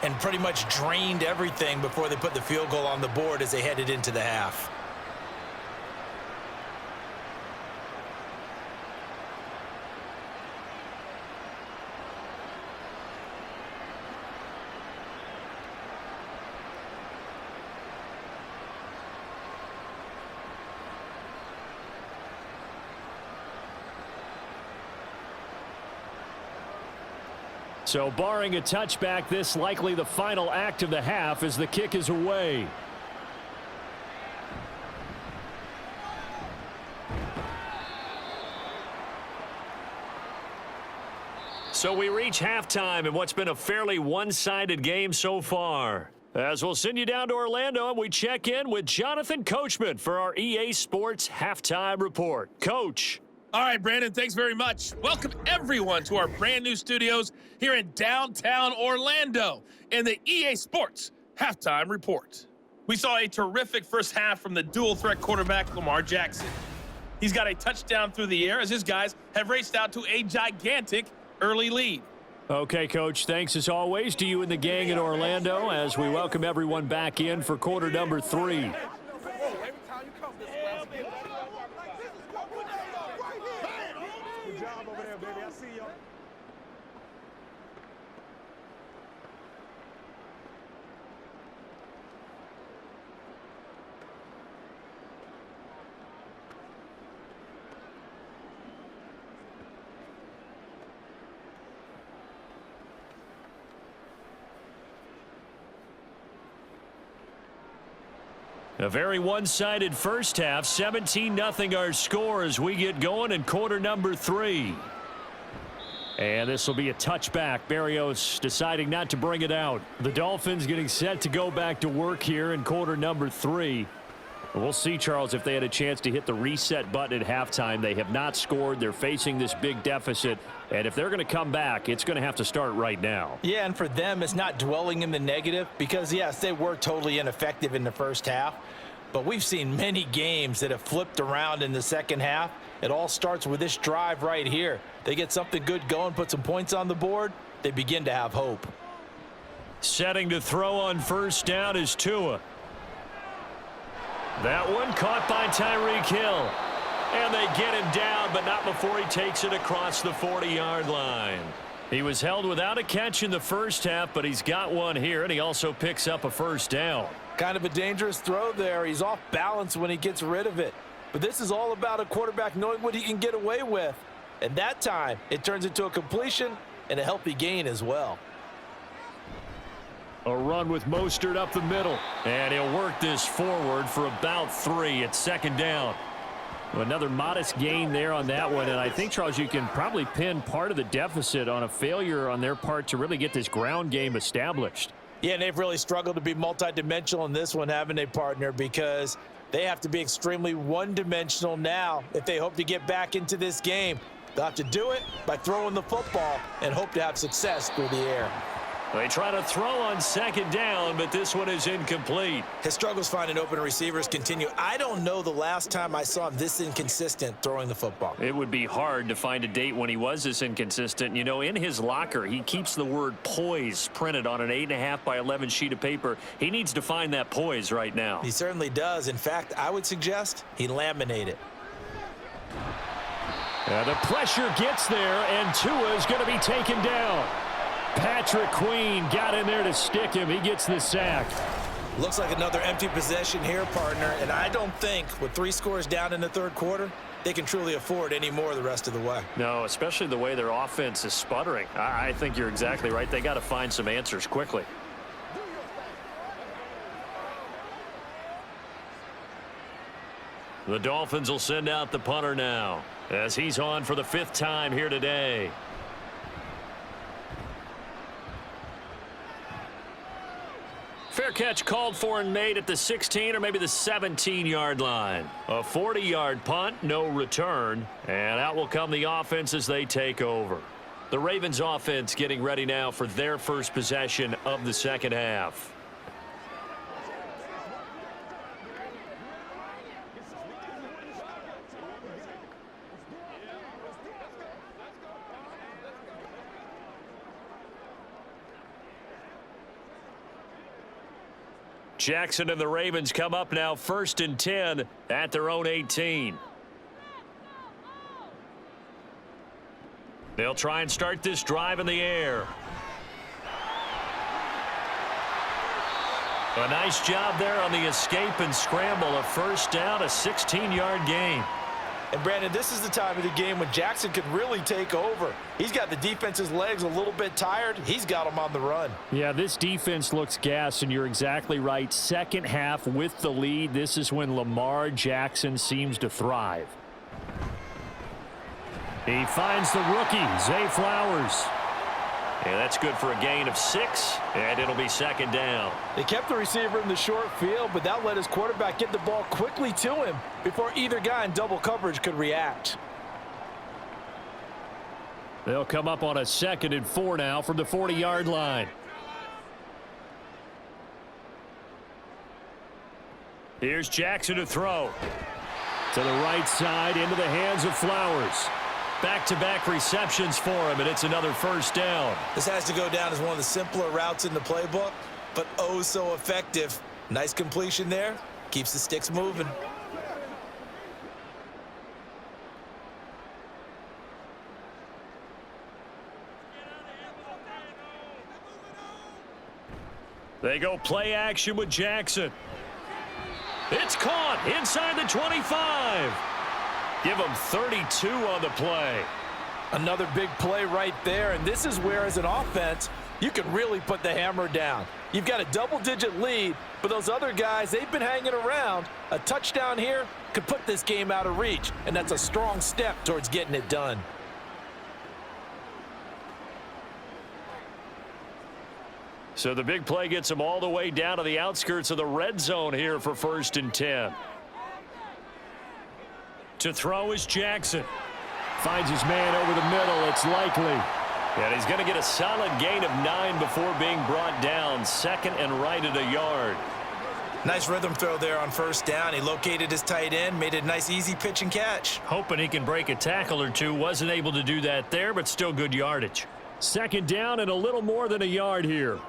and pretty much drained everything before they put the field goal on the board as they headed into the half. So barring a touchback, this likely the final act of the half as the kick is away. So we reach halftime in what's been a fairly one-sided game so far. As we'll send you down to Orlando, and we check in with Jonathan Coachman for our EA Sports Halftime Report. Coach. All right, Brandon, thanks very much. Welcome, everyone, to our brand new studios here in downtown Orlando in the EA Sports Halftime Report. We saw a terrific first half from the dual-threat quarterback, Lamar Jackson. He's got a touchdown through the air as his guys have raced out to a gigantic early lead. Okay, Coach, thanks as always to you and the gang in Orlando as we welcome everyone back in for quarter number 3. A very one-sided first half, 17-0 our score as we get going in quarter number 3. And this will be a touchback. Berrios deciding not to bring it out. The Dolphins getting set to go back to work here in quarter number 3. We'll see, Charles, if they had a chance to hit the reset button at halftime. They have not scored. They're facing this big deficit. And if they're going to come back, it's going to have to start right now. Yeah, and for them, it's not dwelling in the negative because, yes, they were totally ineffective in the first half. But we've seen many games that have flipped around in the second half. It all starts with this drive right here. They get something good going, put some points on the board, they begin to have hope. Setting to throw on first down is Tua. That one caught by Tyreek Hill. And they get him down, but not before he takes it across the 40-yard line. He was held without a catch in the first half, but he's got one here, and he also picks up a first down. Kind of a dangerous throw there. He's off balance when he gets rid of it. But this is all about a quarterback knowing what he can get away with. And that time, it turns into a completion and a healthy gain as well. A run with Mostert up the middle. And he'll work this forward for about 3 at second down. Another modest gain there on that one. And I think, Charles, you can probably pin part of the deficit on a failure on their part to really get this ground game established. Yeah, and they've really struggled to be multidimensional in this one, haven't they, partner? Because they have to be extremely one-dimensional now if they hope to get back into this game. They'll have to do it by throwing the football and hope to have success through the air. They try to throw on second down, but this one is incomplete. His struggles finding open receivers continue. I don't know the last time I saw him this inconsistent throwing the football. It would be hard to find a date when he was this inconsistent. You know, in his locker, he keeps the word poise printed on an 8.5 by 11 sheet of paper. He needs to find that poise right now. He certainly does. In fact, I would suggest he laminate it. The pressure gets there, and Tua is going to be taken down. Patrick Queen got in there to stick him. He gets the sack. Looks like another empty possession here, partner, and I don't think with 3 scores down in the third quarter, they can truly afford any more the rest of the way. No, especially the way their offense is sputtering. I think you're exactly right. They got to find some answers quickly. The Dolphins will send out the punter now, as he's on for the 5th time here today. Fair catch called for and made at the 16 or maybe the 17-yard line. A 40-yard punt, no return, and out will come the offense as they take over. The Ravens offense getting ready now for their first possession of the second half. Jackson and the Ravens come up now 1st and 10 at their own 18. They'll try and start this drive in the air. A nice job there on the escape and scramble. A 1st down, a 16-yard gain. And, Brandon, this is the time of the game when Jackson can really take over. He's got the defense's legs a little bit tired. He's got them on the run. Yeah, this defense looks gassed, and you're exactly right. Second half with the lead. This is when Lamar Jackson seems to thrive. He finds the rookie, Zay Flowers. And that's good for a gain of 6, and it'll be 2nd down. They kept the receiver in the short field, but that let his quarterback get the ball quickly to him before either guy in double coverage could react. They'll come up on a 2nd and 4 now from the 40-yard line. Here's Jackson to throw. To the right side, into the hands of Flowers. Back-to-back receptions for him, and it's another 1st down. This has to go down as one of the simpler routes in the playbook, but oh so effective. Nice completion there. Keeps the sticks moving. They go play action with Jackson. It's caught inside the 25. Give them 32 on the play. Another big play right there, and this is where, as an offense, you can really put the hammer down. You've got a double-digit lead, but those other guys, they've been hanging around. A touchdown here could put this game out of reach, and that's a strong step towards getting it done. So the big play gets them all the way down to the outskirts of the red zone here for 1st and 10. To throw is Jackson. Finds his man over the middle. It's likely. And he's going to get a solid gain of 9 before being brought down. 2nd and right at a yard. Nice rhythm throw there on 1st down. He located his tight end, made it a nice easy pitch and catch. Hoping he can break a tackle or two. Wasn't able to do that there, but still good yardage. 2nd down and a little more than a yard here.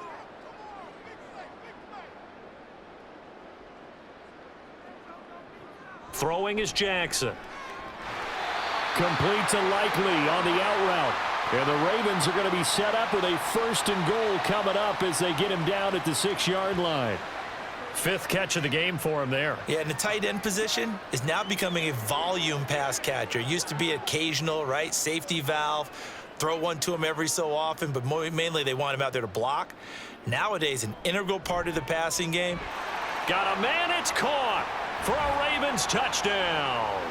Throwing is Jackson. Complete to Likely on the out route. And the Ravens are going to be set up with a 1st and goal coming up as they get him down at the 6-yard line. 5th catch of the game for him there. Yeah, and the tight end position is now becoming a volume pass catcher. Used to be occasional, right? Safety valve. Throw one to him every so often, but mainly they want him out there to block. Nowadays, an integral part of the passing game. Got a man, it's caught for a Ravens touchdown.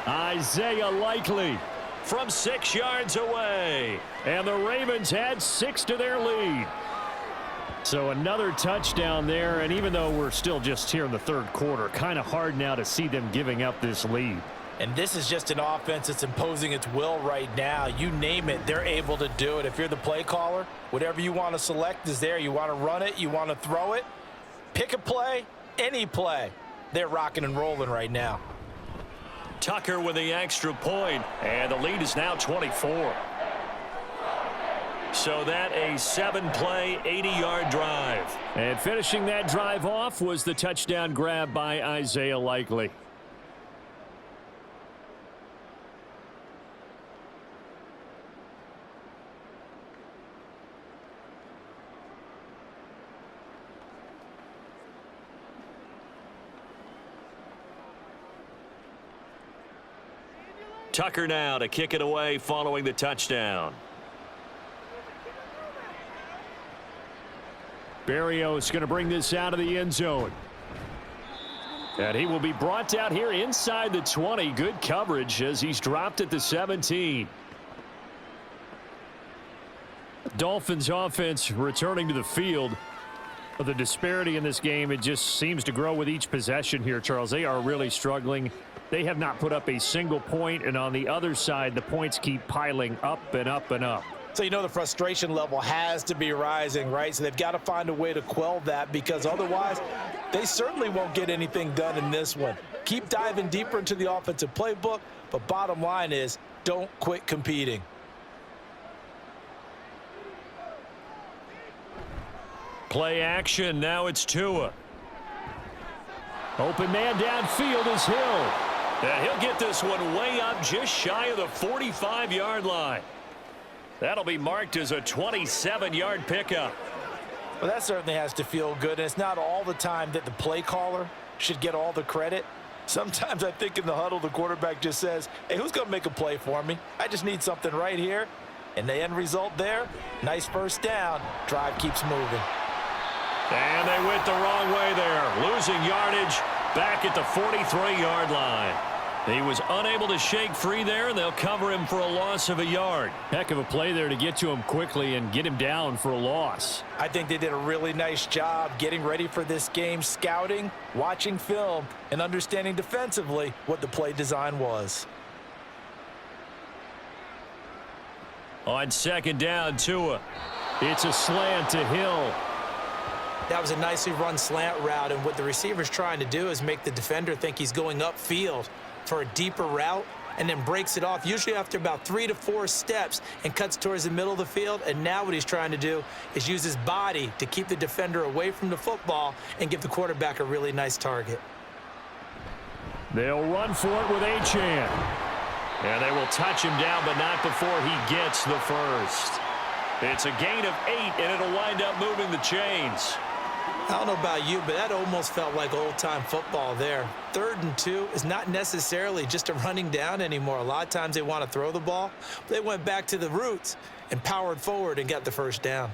Isaiah Likely from 6 yards away. And the Ravens add 6 to their lead. So another touchdown there, and even though we're still just here in the 3rd quarter, kind of hard now to see them giving up this lead. And this is just an offense that's imposing its will right now. You name it, they're able to do it. If you're the play caller, whatever you want to select is there. You want to run it, you want to throw it. Pick a play, any play. They're rocking and rolling right now. Tucker with the extra point, and the lead is now 24. So that a 7-play, 80-yard drive. And finishing that drive off was the touchdown grab by Isaiah Likely. Tucker now to kick it away following the touchdown. Barrios going to bring this out of the end zone. And he will be brought down here inside the 20. Good coverage as he's dropped at the 17. Dolphins offense returning to the field. But the disparity in this game, it just seems to grow with each possession here, Charles. They are really struggling. They have not put up a single point, and on the other side, the points keep piling up and up and up. So you know the frustration level has to be rising, right? So they've got to find a way to quell that, because otherwise they certainly won't get anything done in this one. Keep diving deeper into the offensive playbook, but bottom line is don't quit competing. Play action. Now it's Tua. Open man downfield is Hill. And he'll get this one way up just shy of the 45-yard line. That'll be marked as a 27-yard pickup. Well, that certainly has to feel good. And it's not all the time that the play caller should get all the credit. Sometimes I think in the huddle, the quarterback just says, hey, who's going to make a play for me? I just need something right here. And the end result there, nice first down. Drive keeps moving. And they went the wrong way there. Losing yardage back at the 43-yard line. He was unable to shake free there, and they'll cover him for a loss of a yard. Heck of a play there to get to him quickly and get him down for a loss. I think they did a really nice job getting ready for this game, scouting, watching film, and understanding defensively what the play design was. On second down, Tua. It's a slant to Hill. That was a nicely run slant route, and what the receiver's trying to do is make the defender think he's going upfield for a deeper route, and then breaks it off, usually after about 3 to 4 steps, and cuts towards the middle of the field. And now what he's trying to do is use his body to keep the defender away from the football and give the quarterback a really nice target. They'll run for it with Achane. And they will touch him down, but not before he gets the first. It's a gain of 8, and it'll wind up moving the chains. I don't know about you, but that almost felt like old-time football there. 3rd and 2 is not necessarily just a running down anymore. A lot of times they want to throw the ball. They went back to the roots and powered forward and got the first down.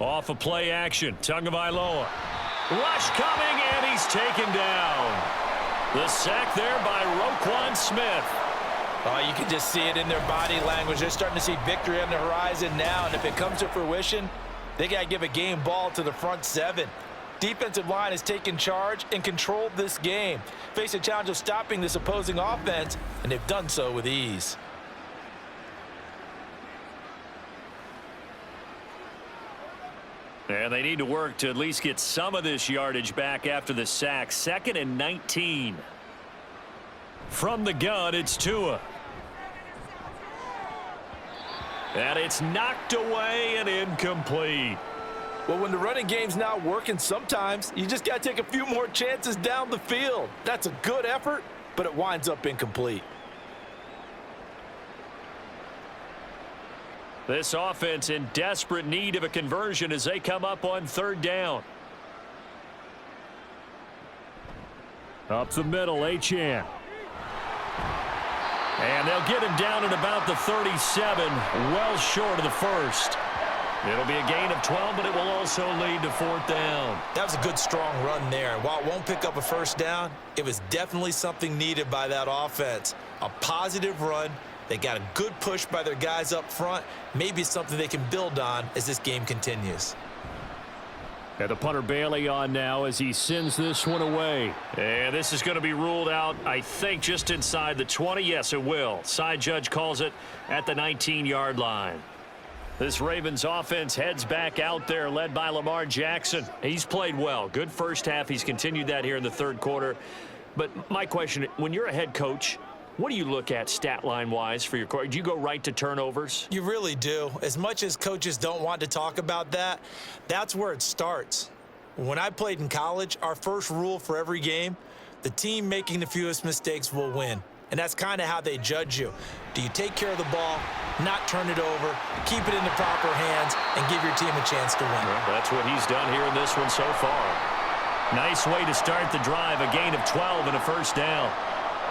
Off of play action, Tagovailoa. Rush coming, and he's taken down. The sack there by Roquan Smith. Oh, you can just see it in their body language. They're starting to see victory on the horizon now, and if it comes to fruition, they got to give a game ball to the front 7. Defensive line has taken charge and controlled this game. Face a challenge of stopping this opposing offense, and they've done so with ease. And they need to work to at least get some of this yardage back after the sack. 2nd and 19. From the gun, it's Tua. And it's knocked away and incomplete. Well, when the running game's not working, sometimes you just got to take a few more chances down the field. That's a good effort, but it winds up incomplete. This offense in desperate need of a conversion as they come up on 3rd down. Up the middle, Achane. And they'll get him down at about the 37, well short of the first. It'll be a gain of 12, but it will also lead to 4th down. That was a good, strong run there. While it won't pick up a first down, it was definitely something needed by that offense. A positive run. They got a good push by their guys up front. Maybe something they can build on as this game continues. And the punter Bailey on now as he sends this one away. And this is going to be ruled out, I think, just inside the 20. Yes, it will. Side judge calls it at the 19-yard line. This Ravens offense heads back out there, led by Lamar Jackson. He's played well. Good first half. He's continued that here in the third quarter. But my question, when you're a head coach, what do you look at stat line-wise for your quarterback? Do you go right to turnovers? You really do. As much as coaches don't want to talk about that, that's where it starts. When I played in college, our first rule for every game, the team making the fewest mistakes will win. And that's kind of how they judge you. Do you take care of the ball, not turn it over, keep it in the proper hands, and give your team a chance to win? Well, that's what he's done here in this one so far. Nice way to start the drive, a gain of 12 and a first down.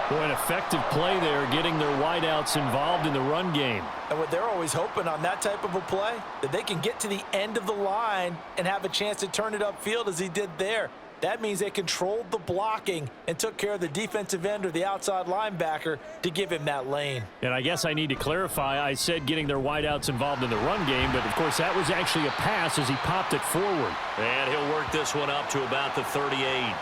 Boy, an effective play there, getting their wideouts involved in the run game. And what they're always hoping on that type of a play, that they can get to the end of the line and have a chance to turn it upfield as he did there. That means they controlled the blocking and took care of the defensive end or the outside linebacker to give him that lane. And I guess I need to clarify, I said getting their wideouts involved in the run game, but of course that was actually a pass as he popped it forward. And he'll work this one up to about the 38.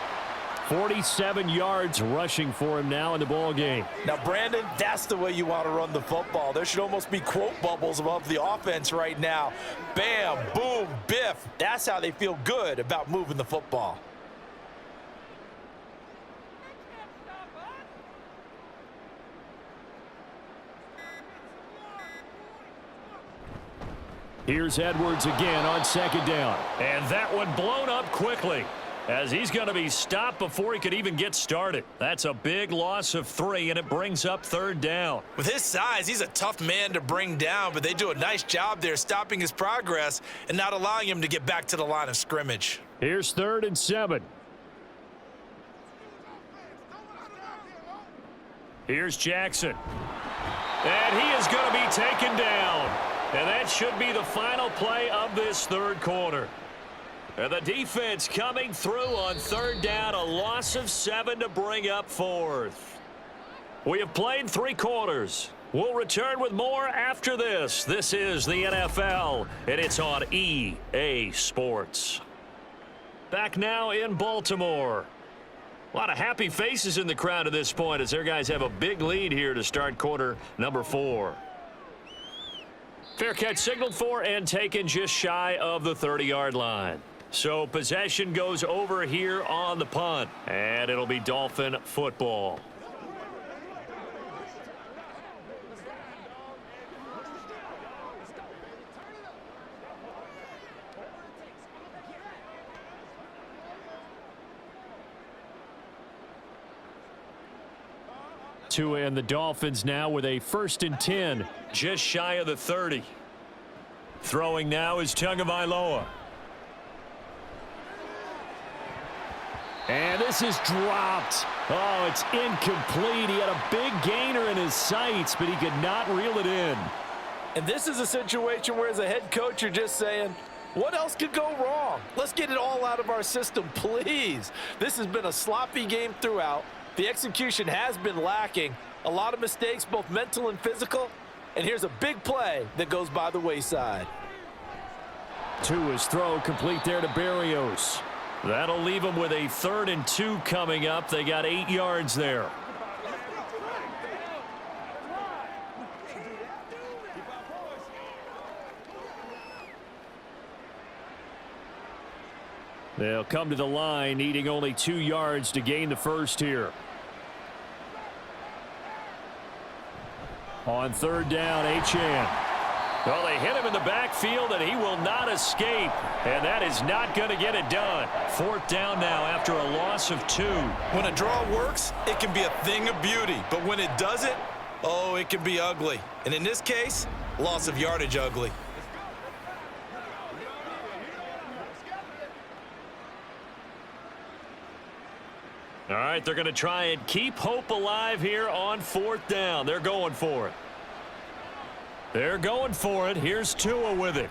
47 yards rushing for him now in the ball game. Now, Brandon, that's the way you want to run the football. There should almost be quote bubbles above the offense right now. Bam, boom, biff. That's how they feel good about moving the football. Here's Edwards again on second down. And that one blown up quickly, as he's going to be stopped before he could even get started. That's a big loss of 3, and it brings up third down. With his size, he's a tough man to bring down, but they do a nice job there stopping his progress and not allowing him to get back to the line of scrimmage. Here's 3rd and 7. Here's Jackson. And he is going to be taken down. And that should be the final play of this third quarter. And the defense coming through on third down, a loss of 7 to bring up 4th. We have played 3 quarters. We'll return with more after this. This is the NFL, and it's on EA Sports. Back now in Baltimore. A lot of happy faces in the crowd at this point as their guys have a big lead here to start quarter number 4. Fair catch signaled for and taken just shy of the 30-yard line. So possession goes over here on the punt, and it'll be Dolphin football. Tua and the Dolphins now with a 1st and 10, just shy of the 30. Throwing now is Tagovailoa. And this is dropped. Oh, it's incomplete. He had a big gainer in his sights, but he could not reel it in. And this is a situation where as a head coach you're just saying, what else could go wrong? Let's get it all out of our system, please. This has been a sloppy game throughout. The execution has been lacking. A lot of mistakes, both mental and physical. And here's a big play that goes by the wayside. Tua's throw complete there to Berrios. That'll leave him with a 3rd and 2 coming up. They got 8 yards there. They'll come to the line, needing only 2 yards to gain the first here. On 3rd down, Achane. Well, they hit him in the backfield, and he will not escape. And that is not going to get it done. 4th down now after a loss of 2. When a draw works, it can be a thing of beauty. But when it doesn't, oh, it can be ugly. And in this case, loss of yardage ugly. All right, they're going to try and keep hope alive here on 4th down. They're going for it. They're going for it. Here's Tua with it.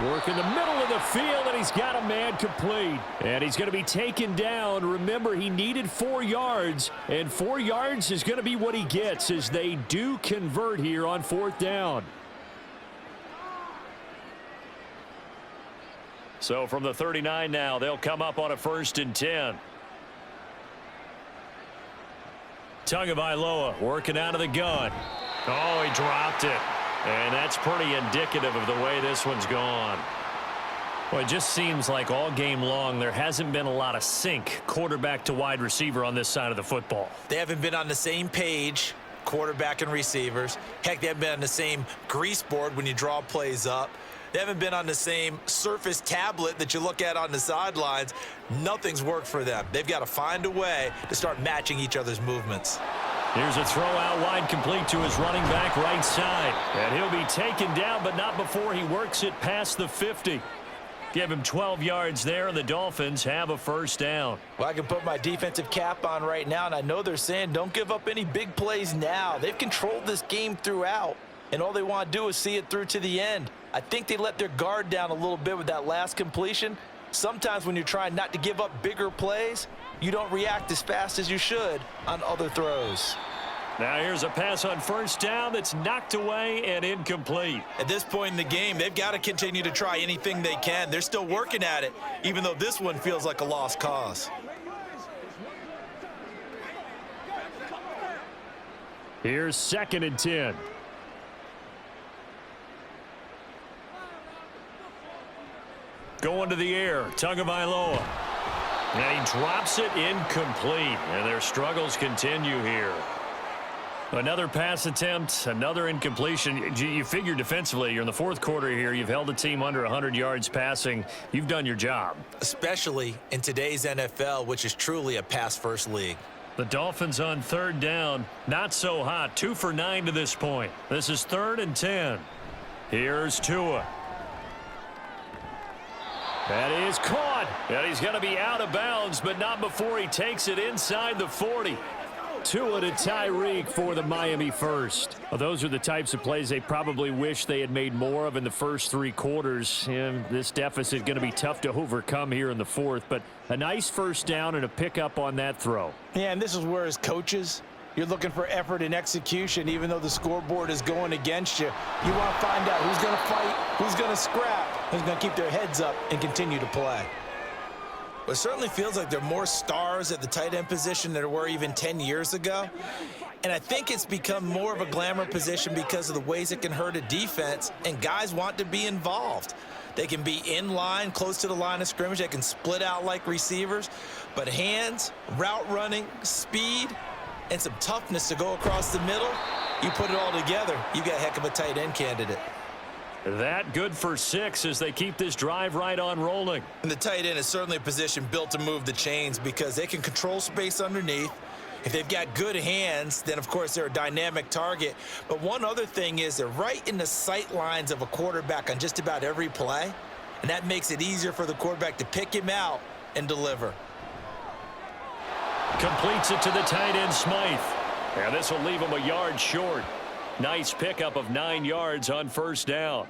Work in the middle of the field, and he's got a man complete. And he's going to be taken down. Remember, he needed 4 yards, and 4 yards is going to be what he gets as they do convert here on 4th down. So from the 39 now, they'll come up on a 1st and 10. Tagovailoa working out of the gun. Oh, he dropped it. And that's pretty indicative of the way this one's gone. Well, it just seems like all game long there hasn't been a lot of sync quarterback to wide receiver on this side of the football. They haven't been on the same page, quarterback and receivers. Heck, they haven't been on the same grease board when you draw plays up. They haven't been on the same Surface tablet that you look at on the sidelines. Nothing's worked for them. They've got to find a way to start matching each other's movements. Here's a throw out wide, complete to his running back right side. And he'll be taken down, but not before he works it past the 50. Give him 12 yards there, and the Dolphins have a 1st down. Well, I can put my defensive cap on right now, and I know they're saying don't give up any big plays now. They've controlled this game throughout, and all they want to do is see it through to the end. I think they let their guard down a little bit with that last completion. Sometimes when you're trying not to give up bigger plays, you don't react as fast as you should on other throws. Now here's a pass on 1st down that's knocked away and incomplete. At this point in the game, they've got to continue to try anything they can. They're still working at it, even though this one feels like a lost cause. Here's 2nd and 10. Going to the air, Tagovailoa. And he drops it incomplete, and their struggles continue here. Another pass attempt, another incompletion. You figure defensively, you're in the 4th quarter here. You've held a team under 100 yards passing. You've done your job. Especially in today's NFL, which is truly a pass-first league. The Dolphins on 3rd down. Not so hot. 2 for 9 to this point. This is 3rd and 10. Here's Tua. That is caught. And he's going to be out of bounds, but not before he takes it inside the 40. Tua to Tyreek for the Miami 1st. Well, those are the types of plays they probably wish they had made more of in the first 3 quarters. And this deficit is going to be tough to overcome here in the 4th, but a nice 1st down and a pickup on that throw. Yeah, and this is where as coaches, you're looking for effort and execution, even though the scoreboard is going against you. You want to find out who's going to fight, who's going to scrap, who's going to keep their heads up and continue to play. But it certainly feels like there are more stars at the tight end position than there were even 10 years ago. And I think it's become more of a glamour position because of the ways it can hurt a defense, and guys want to be involved. They can be in line, close to the line of scrimmage. They can split out like receivers. But hands, route running, speed, and some toughness to go across the middle, you put it all together, you got a heck of a tight end candidate. That good for 6 as they keep this drive right on rolling. And the tight end is certainly a position built to move the chains because they can control space underneath. If they've got good hands, then of course they're a dynamic target. But one other thing is they're right in the sight lines of a quarterback on just about every play. And that makes it easier for the quarterback to pick him out and deliver. Completes it to the tight end, Smythe. And this will leave him a yard short. Nice pickup of 9 yards on 1st down.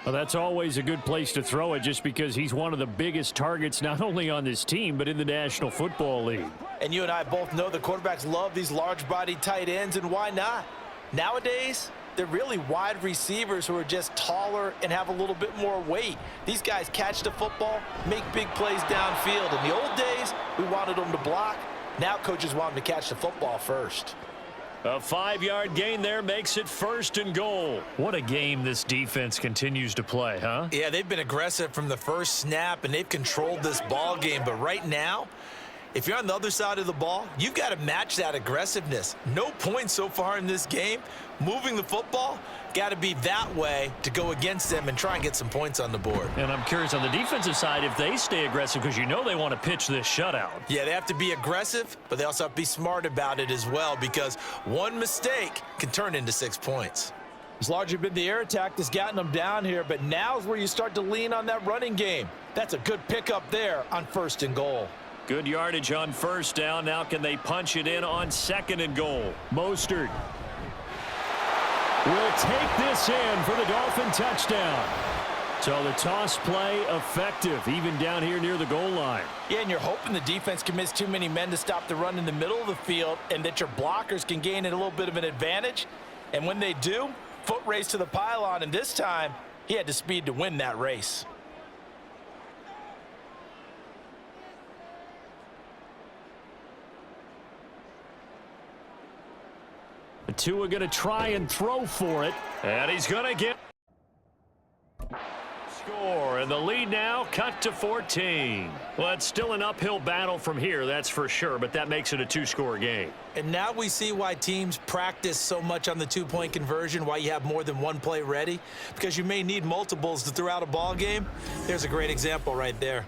Well, that's always a good place to throw it just because he's one of the biggest targets not only on this team but in the National Football League. And you and I both know the quarterbacks love these large-bodied tight ends, and why not? Nowadays, they're really wide receivers who are just taller and have a little bit more weight. These guys catch the football, make big plays downfield. In the old days, we wanted them to block. Now coaches want them to catch the football first. A 5-yard gain there makes it 1st and goal. What a game this defense continues to play, huh? Yeah, they've been aggressive from the first snap, and they've controlled this ball game. But right now, if you're on the other side of the ball, you've got to match that aggressiveness. No points so far in this game. Moving the football, got to be that way to go against them and try and get some points on the board. And I'm curious on the defensive side if they stay aggressive because you know they want to pitch this shutout. Yeah, they have to be aggressive, but they also have to be smart about it as well because one mistake can turn into 6 points. It's largely been the air attack that's gotten them down here, but now's where you start to lean on that running game. That's a good pickup there on 1st and goal. Good yardage on 1st down. Now can they punch it in on 2nd and goal? Mostert will take this in for the Dolphin touchdown. So the toss play effective, even down here near the goal line. Yeah, and you're hoping the defense commits too many men to stop the run in the middle of the field and that your blockers can gain a little bit of an advantage. And when they do, foot race to the pylon, and this time he had the speed to win that race. Tua going to try and throw for it. And he's going to get score. And the lead now cut to 14. Well, it's still an uphill battle from here, that's for sure. But that makes it a two-score game. And now we see why teams practice so much on the two-point conversion, why you have more than one play ready. Because you may need multiples to throw out a ball game. There's a great example right there.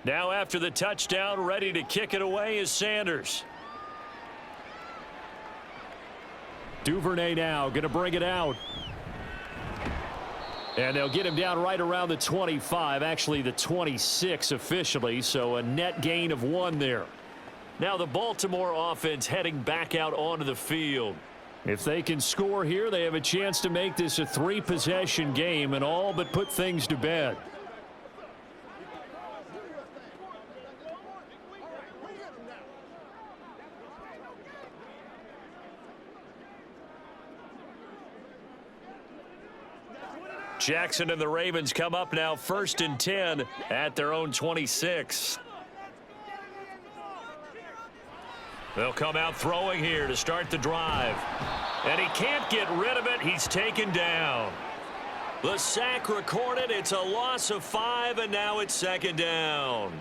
Now after the touchdown, ready to kick it away is Sanders. Duvernay now going to bring it out. And they'll get him down right around the 25, actually the 26 officially, so a net gain of 1 there. Now the Baltimore offense heading back out onto the field. If they can score here, they have a chance to make this a 3-possession game and all but put things to bed. Jackson and the Ravens come up now 1st and 10 at their own 26. They'll come out throwing here to start the drive. And he can't get rid of it. He's taken down. The sack recorded. It's a loss of 5, and now it's 2nd down.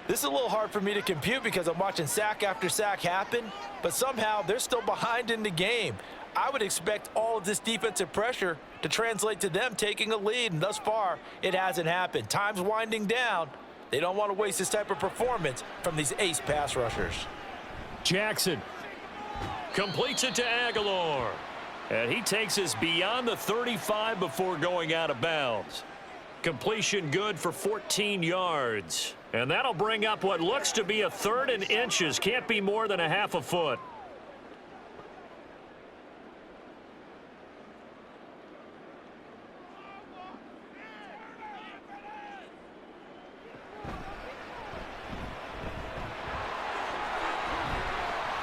This is a little hard for me to compute because I'm watching sack after sack happen, but somehow they're still behind in the game. I would expect all of this defensive pressure to translate to them taking a lead, and thus far, it hasn't happened. Time's winding down. They don't want to waste this type of performance from these ace pass rushers. Jackson completes it to Aguilar. And he takes us beyond the 35 before going out of bounds. Completion good for 14 yards. And that'll bring up what looks to be a 3rd and inches. Can't be more than a half a foot.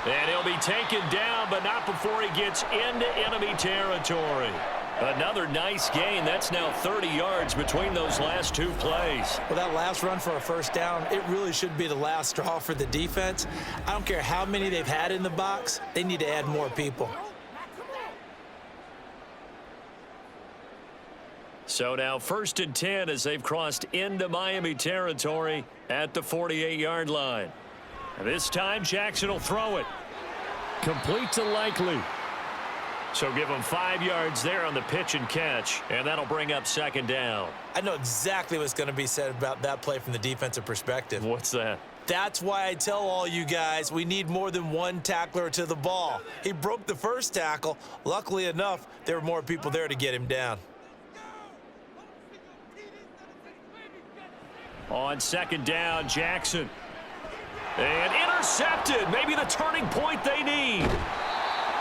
And he'll be taken down, but not before he gets into enemy territory. Another nice gain. That's now 30 yards between those last 2 plays. Well, that last run for a 1st down, it really should be the last straw for the defense. I don't care how many they've had in the box. They need to add more people. So now 1st and 10 as they've crossed into Miami territory at the 48-yard line. And this time, Jackson will throw it. Complete to Likely. So give him 5 yards there on the pitch and catch, and that'll bring up 2nd down. I know exactly what's going to be said about that play from the defensive perspective. What's that? That's why I tell all you guys we need more than one tackler to the ball. He broke the 1st tackle. Luckily enough, there were more people there to get him down. On 2nd down, Jackson. And intercepted. Maybe the turning point they need.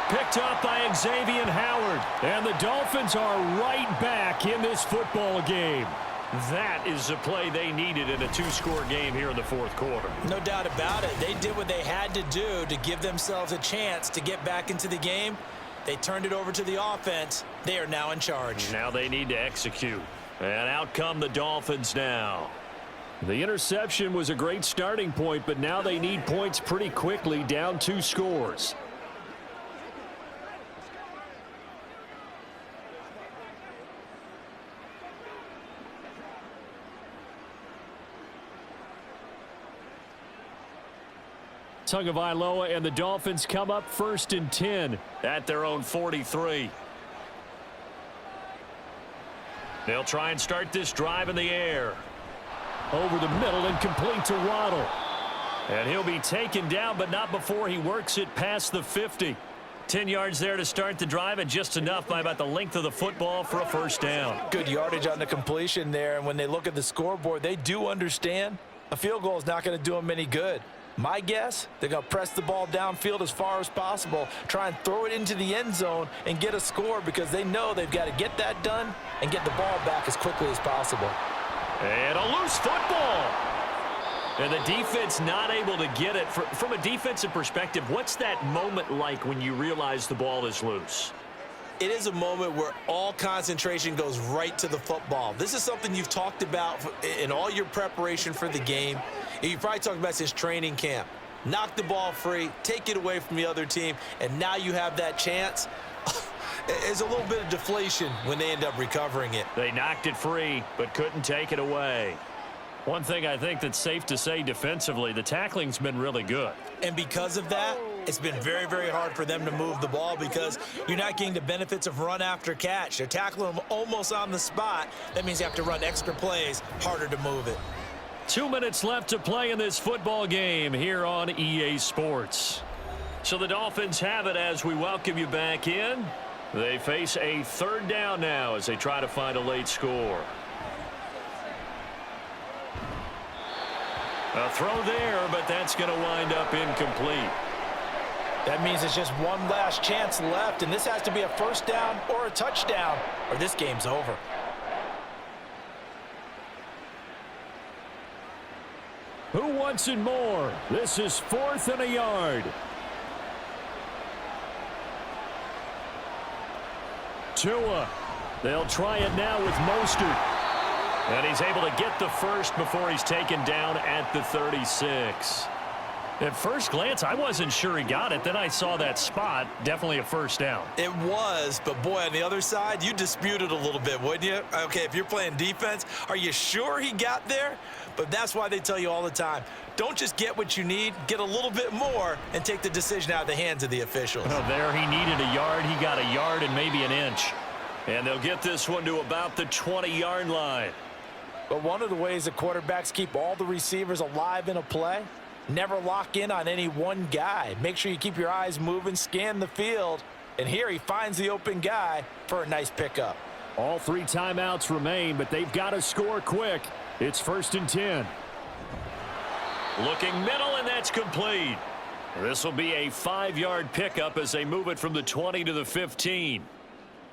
Picked up by Xavier Howard. And the Dolphins are right back in this football game. That is the play they needed in a 2-score game here in the 4th quarter. No doubt about it. They did what they had to do to give themselves a chance to get back into the game. They turned it over to the offense. They are now in charge. Now they need to execute. And out come the Dolphins now. The interception was a great starting point, but now they need points pretty quickly, down 2 scores. Tagovailoa and the Dolphins come up 1st and 10 at their own 43. They'll try and start this drive in the air. Over the middle and complete to Waddle. And he'll be taken down, but not before he works it past the 50. 10 yards there to start the drive, and just enough by about the length of the football for a 1st down. Good yardage on the completion there, and when they look at the scoreboard, they do understand a field goal is not going to do them any good. My guess, they're going to press the ball downfield as far as possible, try and throw it into the end zone and get a score because they know they've got to get that done and get the ball back as quickly as possible. And a loose football. And the defense not able to get it. From a defensive perspective, what's that moment like when you realize the ball is loose? It is a moment where all concentration goes right to the football. This is something you've talked about in all your preparation for the game. You probably talked about since training camp. Knock the ball free, take it away from the other team, and now you have that chance. There's a little bit of deflation when they end up recovering it. They knocked it free, but couldn't take it away. One thing I think that's safe to say defensively, the tackling's been really good. And because of that, it's been very, very hard for them to move the ball because you're not getting the benefits of run after catch. They're tackling them almost on the spot. That means you have to run extra plays, harder to move it. 2 minutes left to play in this football game here on EA Sports. So the Dolphins have it as we welcome you back in. They face a third down now as they try to find a late score. A throw there, but that's going to wind up incomplete. That means it's just one last chance left, and this has to be a first down or a touchdown, or this game's over. Who wants it more? This is 4th and a yard. Tua. They'll try it now with Mostert. And he's able to get the first before he's taken down at the 36. At first glance, I wasn't sure he got it. Then I saw that spot. Definitely a first down. It was, but boy, on the other side, you disputed a little bit, wouldn't you? Okay, if you're playing defense, are you sure he got there? But that's why they tell you all the time, don't just get what you need, get a little bit more and take the decision out of the hands of the officials. Well, there he needed a yard. He got a yard and maybe an inch. And they'll get this one to about the 20-yard line. But one of the ways that quarterbacks keep all the receivers alive in a play, never lock in on any one guy. Make sure you keep your eyes moving, scan the field, and here he finds the open guy for a nice pickup. All 3 timeouts remain, but they've got to score quick. It's 1st and 10. Looking middle, and that's complete. This will be a 5-yard pickup as they move it from the 20 to the 15.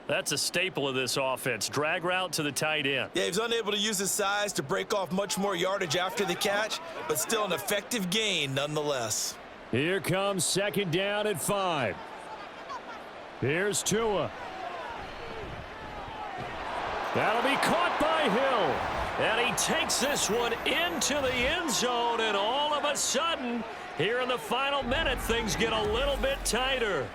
That's a staple of this offense. Drag route to the tight end. Yeah, he's unable to use his size to break off much more yardage after the catch, but still an effective gain nonetheless. Here comes 2nd down at 5. Here's Tua. That'll be caught by Hill. And he takes this one into the end zone, and all of a sudden, here in the final minute, things get a little bit tighter.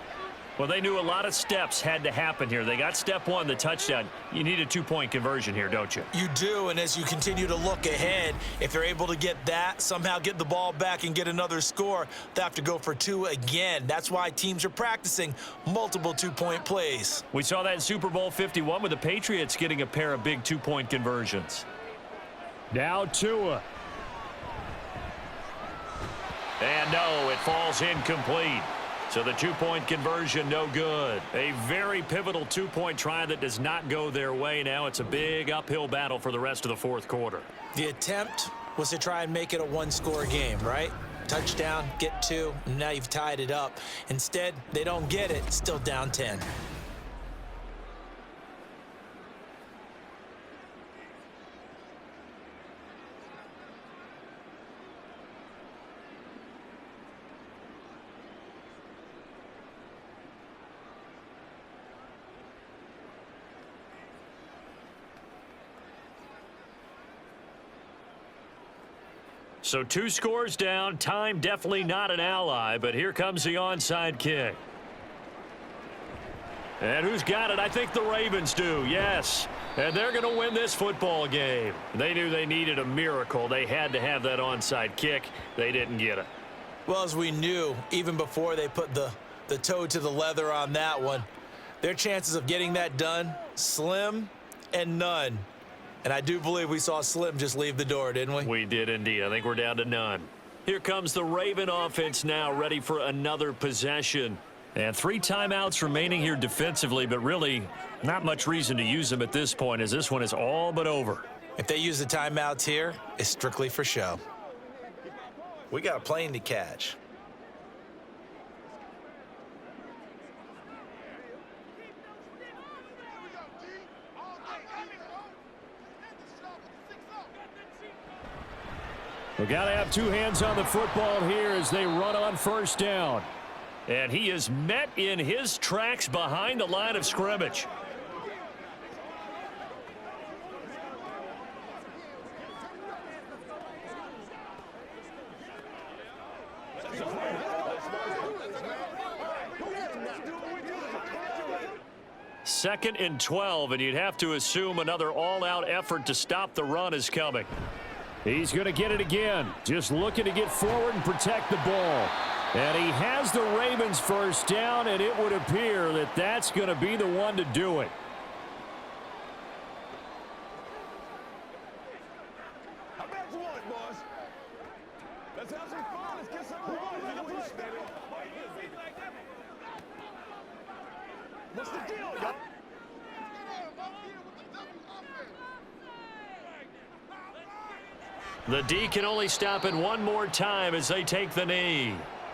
Well, they knew a lot of steps had to happen here. They got step 1, the touchdown. You need a 2-point conversion here, don't you? You do, and as you continue to look ahead, if they're able to get that, somehow get the ball back and get another score, they have to go for 2 again. That's why teams are practicing multiple 2-point plays. We saw that in Super Bowl 51 with the Patriots getting a pair of big 2-point conversions. Now Tua. And no, it falls incomplete. So the 2-point conversion, no good. A very pivotal 2-point try that does not go their way. Now it's a big uphill battle for the rest of the 4th quarter. The attempt was to try and make it a 1-score game, right? Touchdown, get 2, and now you've tied it up. Instead, they don't get it, still down 10. So 2 scores down. Time definitely not an ally, but here comes the onside kick. And who's got it? I think the Ravens do, yes. And they're going to win this football game. They knew they needed a miracle. They had to have that onside kick. They didn't get it. Well, as we knew, even before they put the toe to the leather on that one, their chances of getting that done, slim and none. And I do believe we saw Slim just leave the door, didn't we? We did indeed. I think we're down to none. Here comes the Raven offense now, ready for another possession. And 3 timeouts remaining here defensively, but really not much reason to use them at this point, as this one is all but over. If they use the timeouts here, it's strictly for show. We got a plane to catch. We got to have two hands on the football here as they run on first down. And he is met in his tracks behind the line of scrimmage. Second and 12, and you'd have to assume another all-out effort to stop the run is coming. He's going to get it again, just looking to get forward and protect the ball. And he has the Ravens first down, and it would appear that that's going to be the one to do it. I bet you want it, boys. Let's have some fun. Let's get some fun. What's the deal, y'all? The D can only stop it one more time as they take the knee.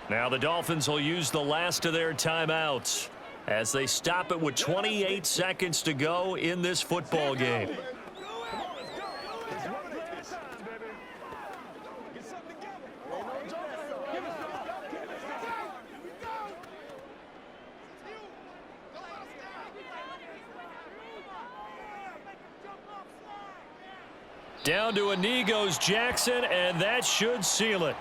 Now the Dolphins will use the last of their timeouts as they stop it with 28 seconds to go in this football game. Down to a knee goes Jackson, and that should seal it.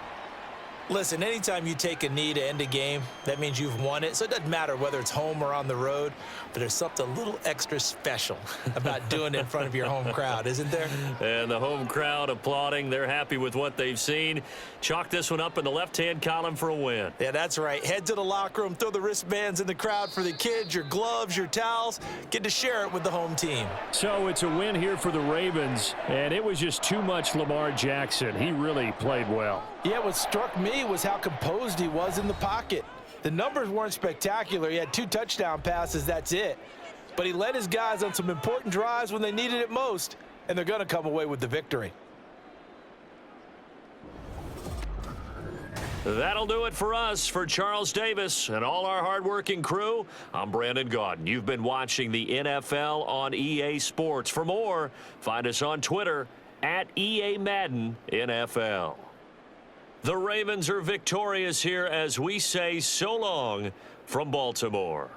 Listen, anytime you take a knee to end a game, that means you've won it. So it doesn't matter whether it's home or on the road, but there's something a little extra special about doing it in front of your home crowd, isn't there? And the home crowd applauding. They're happy with what they've seen. Chalk this one up in the left-hand column for a win. Yeah, that's right. Head to the locker room, throw the wristbands in the crowd for the kids, your gloves, your towels. Get to share it with the home team. So it's a win here for the Ravens, and it was just too much Lamar Jackson. He really played well. Yeah, what struck me was how composed he was in the pocket. The numbers weren't spectacular. He had 2 touchdown passes, that's it. But he led his guys on some important drives when they needed it most, and they're going to come away with the victory. That'll do it for us. For Charles Davis and all our hardworking crew, I'm Brandon Gaudin. You've been watching the NFL on EA Sports. For more, find us on Twitter at EA Madden NFL. The Ravens are victorious here as we say so long from Baltimore.